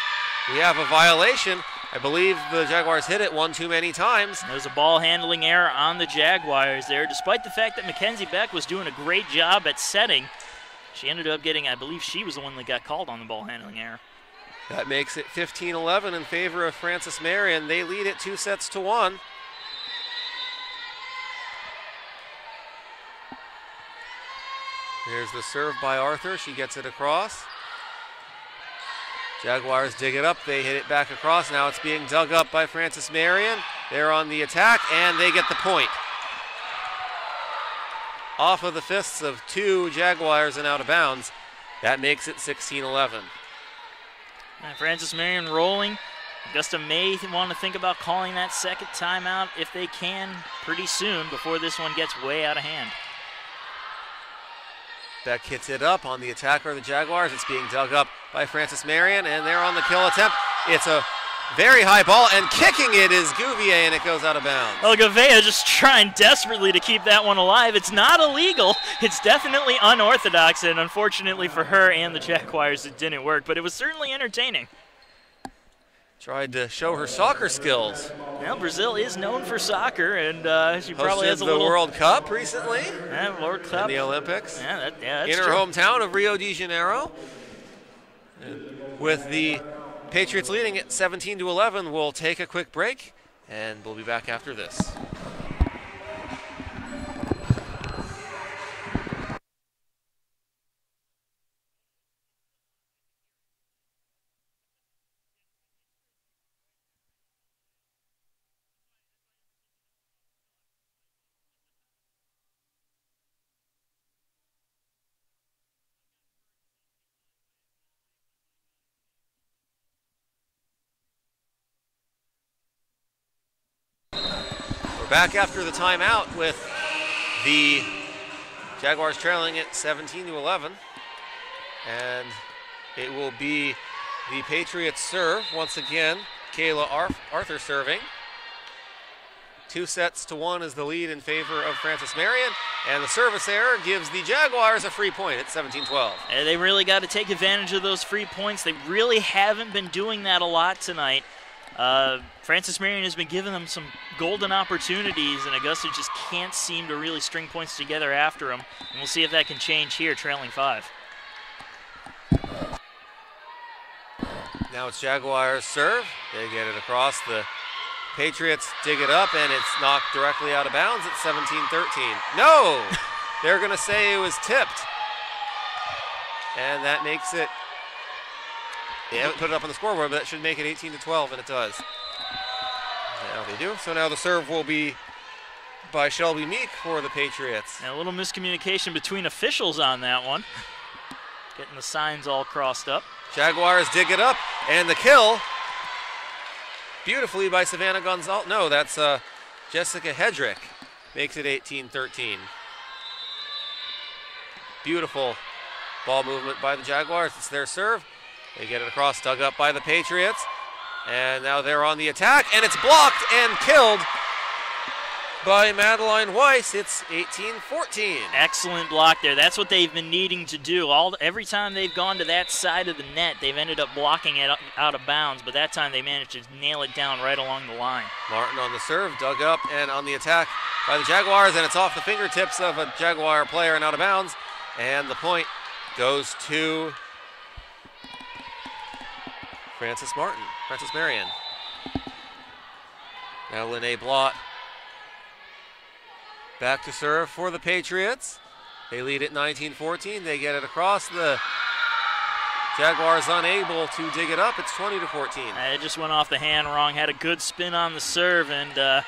we have a violation. I believe the Jaguars hit it one too many times. There's a ball handling error on the Jaguars there. Despite the fact that Mackenzie Beck was doing a great job at setting, she ended up getting, I believe she was the one that got called on the ball handling error. That makes it 15-11 in favor of Frances Marion. They lead it 2-1. Here's the serve by Arthur. She gets it across. Jaguars dig it up. They hit it back across. Now it's being dug up by Frances Marion. They're on the attack, and they get the point. Off of the fists of two Jaguars and out of bounds. That makes it 16-11. Frances Marion rolling. Augusta may want to think about calling that second timeout if they can pretty soon before this one gets way out of hand. Beck hits it up on the attacker of the Jaguars. It's being dug up by Frances Marion, and they're on the kill attempt. It's a very high ball, and kicking it is Gouvier, and it goes out of bounds. Well, Gouvier just trying desperately to keep that one alive. It's not illegal. It's definitely unorthodox, and unfortunately for her and the Jaguars, it didn't work, but it was certainly entertaining. Tried to show her soccer skills. Well, Brazil is known for soccer, and she probably has a the little... World Cup recently. Yeah, World Cup. And the Olympics. Yeah, that's in her true. hometown of Rio de Janeiro. With the Patriots leading at 17-11, we'll take a quick break, and we'll be back after this. Back after the timeout with the Jaguars trailing at 17-11. And it will be the Patriots serve once again. Kayla Arthur serving. 2-1 is the lead in favor of Frances Marion. And the service error gives the Jaguars a free point at 17-12. And they really got to take advantage of those free points. They really haven't been doing that a lot tonight. Frances Marion has been giving them some golden opportunities, and Augusta just can't seem to really string points together after them. And we'll see if that can change here, trailing 5. Now it's Jaguars serve. They get it across. The Patriots dig it up, and it's knocked directly out of bounds at 17-13. No! They're going to say it was tipped. And that makes it, they haven't put it up on the scoreboard, but that should make it 18-12, and it does. Now they do. So now the serve will be by Shelby Meek for the Patriots. And a little miscommunication between officials on that one. Getting the signs all crossed up. Jaguars dig it up, and the kill beautifully by Savannah Gonzalez. No, that's Jessica Hedrick. Makes it 18-13. Beautiful ball movement by the Jaguars. It's their serve. They get it across, dug up by the Patriots. And now they're on the attack, and it's blocked and killed by Madeline Weiss. It's 18-14. Excellent block there. That's what they've been needing to do. Every time they've gone to that side of the net, they've ended up blocking it out of bounds, but that time they managed to nail it down right along the line. Martin on the serve, dug up and on the attack by the Jaguars, and it's off the fingertips of a Jaguar player and out of bounds. And the point goes to Frances Marion. Now Lene Blott back to serve for the Patriots. They lead at 19-14. They get it across. The Jaguars unable to dig it up. It's 20-14. It just went off the hand wrong. Had a good spin on the serve, and that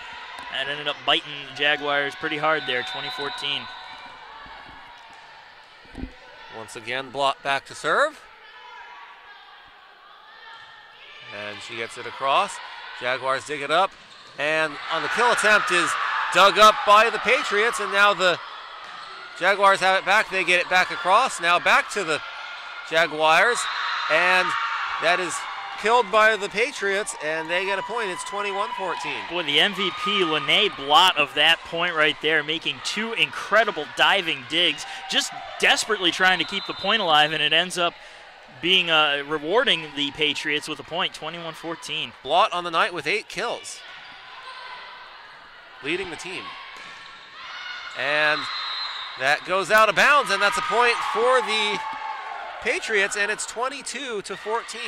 ended up biting the Jaguars pretty hard there, 20-14. Once again, Blott back to serve. And she gets it across. Jaguars dig it up. And on the kill attempt is dug up by the Patriots. And now the Jaguars have it back. They get it back across. Now back to the Jaguars. And that is killed by the Patriots. And they get a point. It's 21-14. Boy, the MVP, Lene Blott, of that point right there, making two incredible diving digs. Just desperately trying to keep the point alive. And it ends up being rewarding the Patriots with a point, 21-14. Blott on the night with 8 kills, leading the team. And that goes out of bounds, and that's a point for the Patriots, and it's 22-14.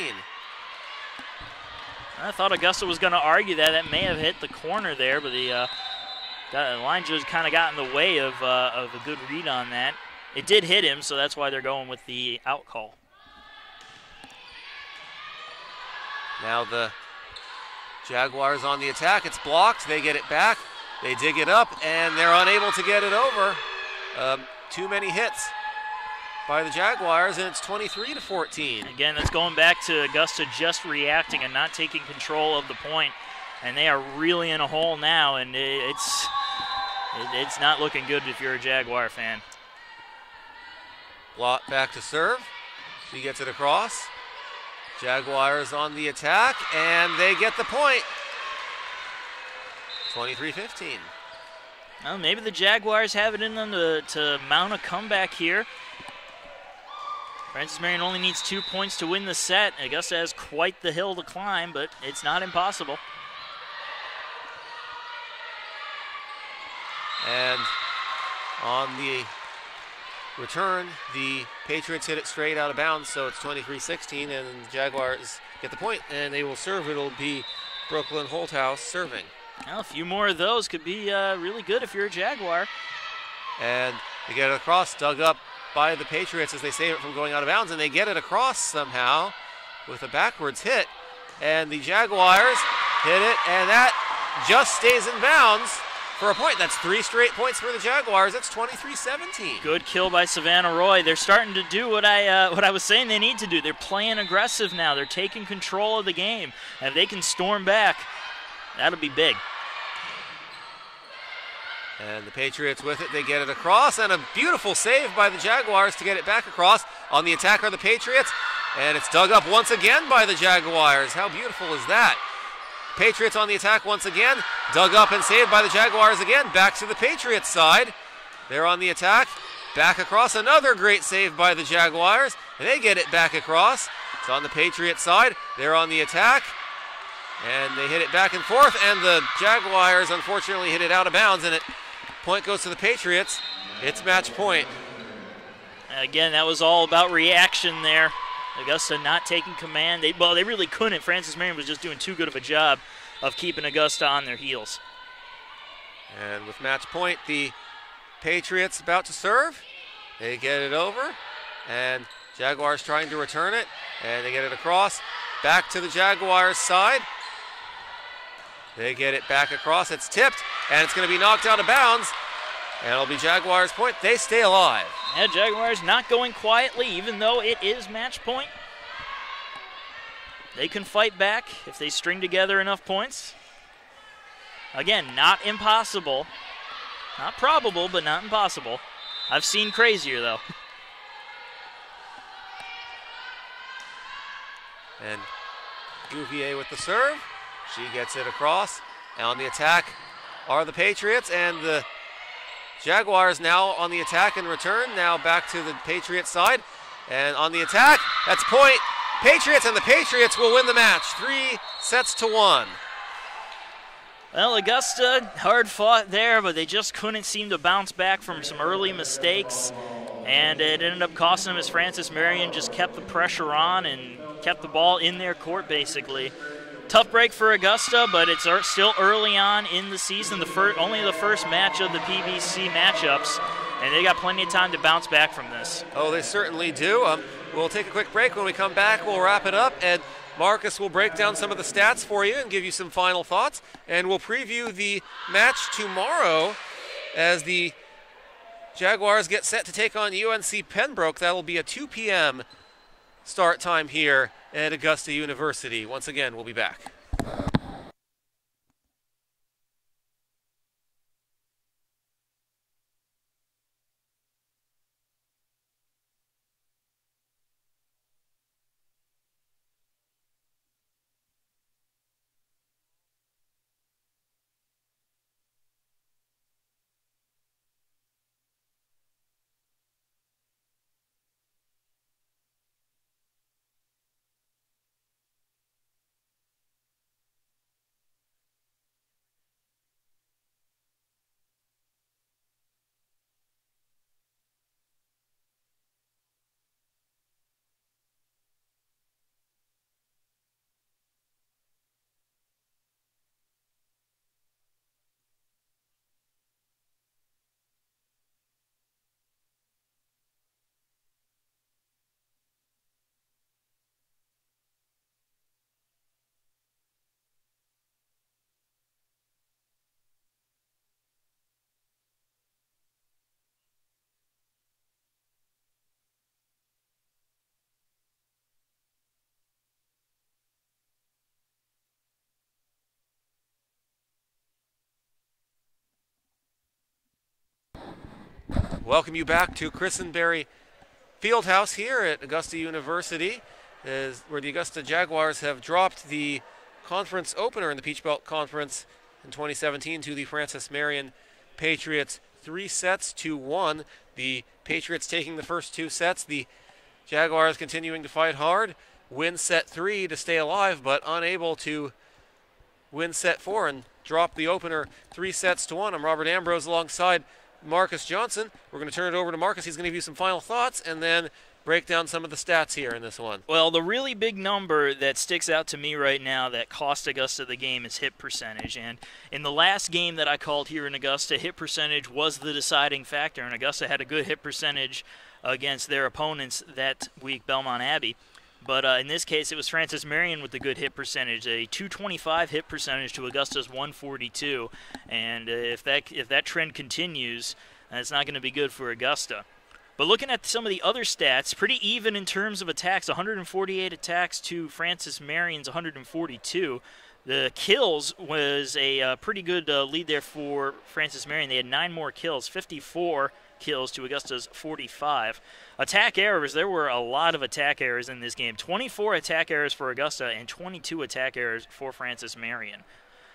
I thought Augusta was going to argue that. That may have hit the corner there, but the line judge kind of got in the way of a good read on that. It did hit him, so that's why they're going with the out call. Now the Jaguars on the attack. It's blocked. They get it back. They dig it up, and they're unable to get it over. Too many hits by the Jaguars, and it's 23-14. Again, that's going back to Augusta just reacting and not taking control of the point. And they are really in a hole now, and it's not looking good if you're a Jaguar fan. Blott back to serve. She gets it across. Jaguars on the attack, and they get the point. 23-15. Well, maybe the Jaguars have it in them to mount a comeback here. Frances Marion only needs 2 points to win the set. Augusta has quite the hill to climb, but it's not impossible. And on the return, the Patriots hit it straight out of bounds, so it's 23-16, and the Jaguars get the point, and they will serve. It'll be Brooklyn Holthouse serving. Well, a few more of those could be really good if you're a Jaguar. And they get it across, dug up by the Patriots as they save it from going out of bounds, and they get it across somehow with a backwards hit. And the Jaguars hit it, and that just stays in bounds for a point. That's 3 straight points for the Jaguars. It's 23-17. Good kill by Savannah Roy. They're starting to do what I was saying they need to do. They're playing aggressive now. They're taking control of the game. And if they can storm back, that'll be big. And the Patriots with it. They get it across, and a beautiful save by the Jaguars to get it back across. On the attack are the Patriots, and it's dug up once again by the Jaguars. How beautiful is that? Patriots on the attack once again, dug up and saved by the Jaguars again. Back to the Patriots side. They're on the attack, back across. Another great save by the Jaguars, and they get it back across. It's on the Patriots side. They're on the attack, and they hit it back and forth, and the Jaguars unfortunately hit it out of bounds, and point goes to the Patriots. It's match point. Again, that was all about reaction there. Augusta not taking command. They really couldn't. Francis Marion was just doing too good of a job of keeping Augusta on their heels. And with match point, the Patriots about to serve. They get it over, and Jaguars trying to return it, and they get it across. Back to the Jaguars' side. They get it back across. It's tipped, and it's going to be knocked out of bounds. And it'll be Jaguars' point. They stay alive. Yeah, Jaguars not going quietly, even though it is match point. They can fight back if they string together enough points. Again, not impossible. Not probable, but not impossible. I've seen crazier, though. And Bouvier with the serve. She gets it across. And on the attack are the Patriots, and the Jaguars now on the attack in return. Now back to the Patriots side. And on the attack, that's point. Patriots, and the Patriots will win the match. 3-1. Well, Augusta, hard fought there, but they just couldn't seem to bounce back from some early mistakes. And it ended up costing them as Francis Marion just kept the pressure on and kept the ball in their court, basically. Tough break for Augusta, but it's still early on in the season, only the first match of the PBC matchups, and they got plenty of time to bounce back from this. Oh, they certainly do. We'll take a quick break. When we come back, we'll wrap it up, and Marcus will break down some of the stats for you and give you some final thoughts, and we'll preview the match tomorrow as the Jaguars get set to take on UNC Pembroke. That'll be a 2 p.m. start time here at Augusta University. Once again, we'll be back. Welcome you back to Christenberry Fieldhouse here at Augusta University, where the Augusta Jaguars have dropped the conference opener in the Peach Belt Conference in 2017 to the Francis Marion Patriots 3-1. The Patriots taking the first 2 sets. The Jaguars continuing to fight hard, win set 3 to stay alive, but unable to win set 4 and drop the opener 3-1. I'm Robert Ambrose alongside Marcus Johnson. We're going to turn it over to Marcus. He's going to give you some final thoughts and then break down some of the stats here in this one. Well, the really big number that sticks out to me right now that cost Augusta the game is hit percentage. And in the last game that I called here in Augusta, hit percentage was the deciding factor, and Augusta had a good hit percentage against their opponents that week, Belmont Abbey. But in this case, it was Francis Marion with the good hit percentage, a 225 hit percentage to Augusta's 142. And if that trend continues, it's not going to be good for Augusta. But looking at some of the other stats, pretty even in terms of attacks, 148 attacks to Francis Marion's 142. The kills was a pretty good lead there for Francis Marion. They had 9 more kills, 54 kills to Augusta's 45. Attack errors, there were a lot of attack errors in this game. 24 attack errors for Augusta and 22 attack errors for Francis Marion.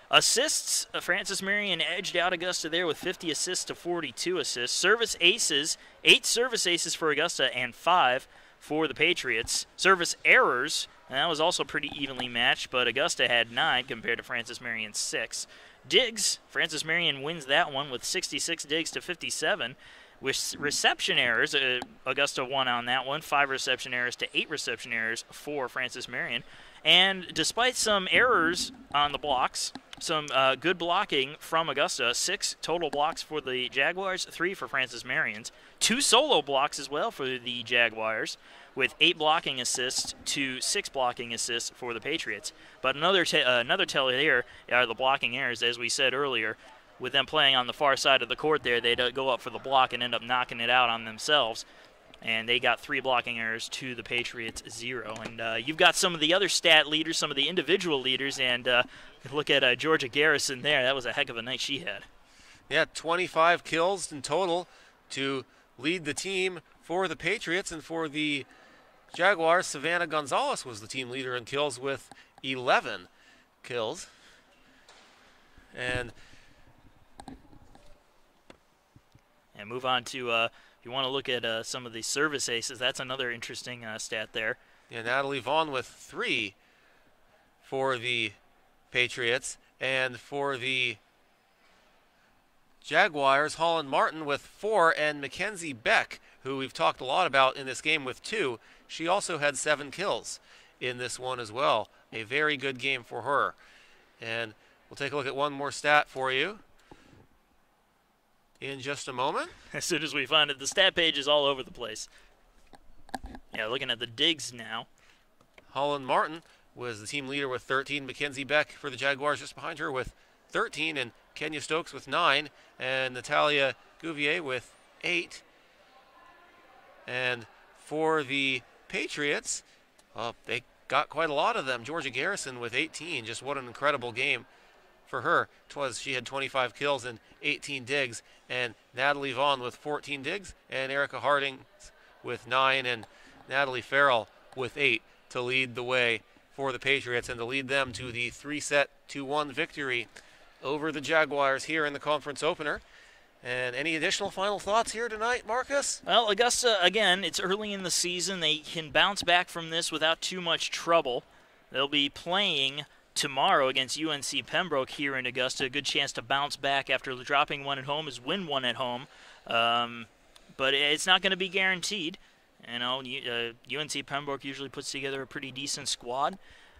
Assists, Francis Marion edged out Augusta there with 50 assists to 42 assists. Service aces, 8 service aces for Augusta and 5 for the Patriots. Service errors, and that was also pretty evenly matched, but Augusta had 9 compared to Francis Marion's 6. Digs, Francis Marion wins that one with 66 digs to 57. With reception errors, Augusta won on that one, 5 reception errors to 8 reception errors for Francis Marion. And despite some errors on the blocks, some good blocking from Augusta, 6 total blocks for the Jaguars, 3 for Francis Marion's, 2 solo blocks as well for the Jaguars, with 8 blocking assists to 6 blocking assists for the Patriots. But another teller here are the blocking errors, as we said earlier. With them playing on the far side of the court there, they'd go up for the block and end up knocking it out on themselves. And they got 3 blocking errors to the Patriots 0. And you've got some of the other stat leaders, some of the individual leaders, and look at Georgia Garrison there. That was a heck of a night she had. Yeah, 25 kills in total to lead the team for the Patriots. And for the Jaguars, Savannah Gonzalez was the team leader in kills with 11 kills. And move on to, if you want to look at some of the service aces, that's another interesting stat there. Yeah, Natalie Vaughn with 3 for the Patriots. And for the Jaguars, Holland Martin with 4, and Mackenzie Beck, who we've talked a lot about in this game, with 2. She also had 7 kills in this one as well. A very good game for her. And we'll take a look at one more stat for you in just a moment. As soon as we find it, the stat page is all over the place. Yeah, looking at the digs now. Holland Martin was the team leader with 13. Mackenzie Beck for the Jaguars just behind her with 13. And Kenya Stokes with 9. And Natalia Gouvier with 8. And for the Patriots, they got quite a lot of them. Georgia Garrison with 18. Just what an incredible game for her. She had 25 kills and 18 digs, and Natalie Vaughn with 14 digs, and Erica Harding with 9, and Natalie Farrell with 8 to lead the way for the Patriots and to lead them to the 3-set 2-1 victory over the Jaguars here in the conference opener. And any additional final thoughts here tonight, Marcus? Well, Augusta, again, it's early in the season. They can bounce back from this without too much trouble. They'll be playing tomorrow against UNC Pembroke here in Augusta. A good chance to bounce back after dropping one at home is win one at home. But it's not going to be guaranteed. You know, UNC Pembroke usually puts together a pretty decent squad,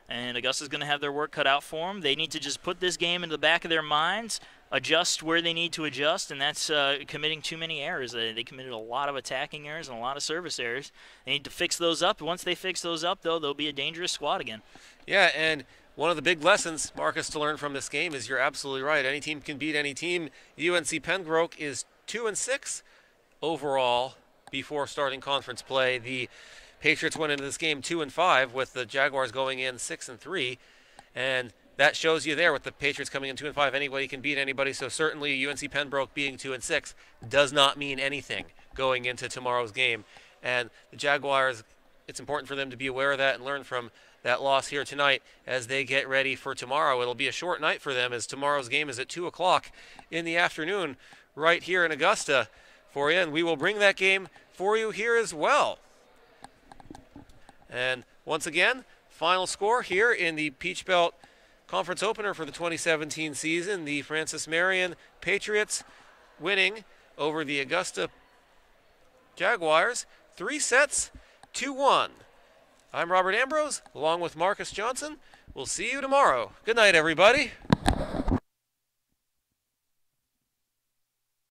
and Augusta's going to have their work cut out for them. They need to just put this game into the back of their minds, adjust where they need to adjust, and that's committing too many errors. They committed a lot of attacking errors and a lot of service errors. They need to fix those up. Once they fix those up, though, they'll be a dangerous squad again. Yeah, and one of the big lessons, Marcus, to learn from this game is you're absolutely right. Any team can beat any team. UNC Pembroke is 2-6 overall before starting conference play. The Patriots went into this game 2-5, with the Jaguars going in 6-3, and that shows you there with the Patriots coming in 2-5. Anybody can beat anybody, so certainly UNC Pembroke being 2-6 does not mean anything going into tomorrow's game. And the Jaguars, it's important for them to be aware of that and learn from that loss here tonight as they get ready for tomorrow. It'll be a short night for them, as tomorrow's game is at 2 o'clock in the afternoon right here in Augusta for you, and we will bring that game for you here as well. And once again, final score here in the Peach Belt Conference Opener for the 2017 season. The Francis Marion Patriots winning over the Augusta Jaguars 3-2-1. I'm Robert Ambrose, along with Marcus Johnson. We'll see you tomorrow. Good night, everybody.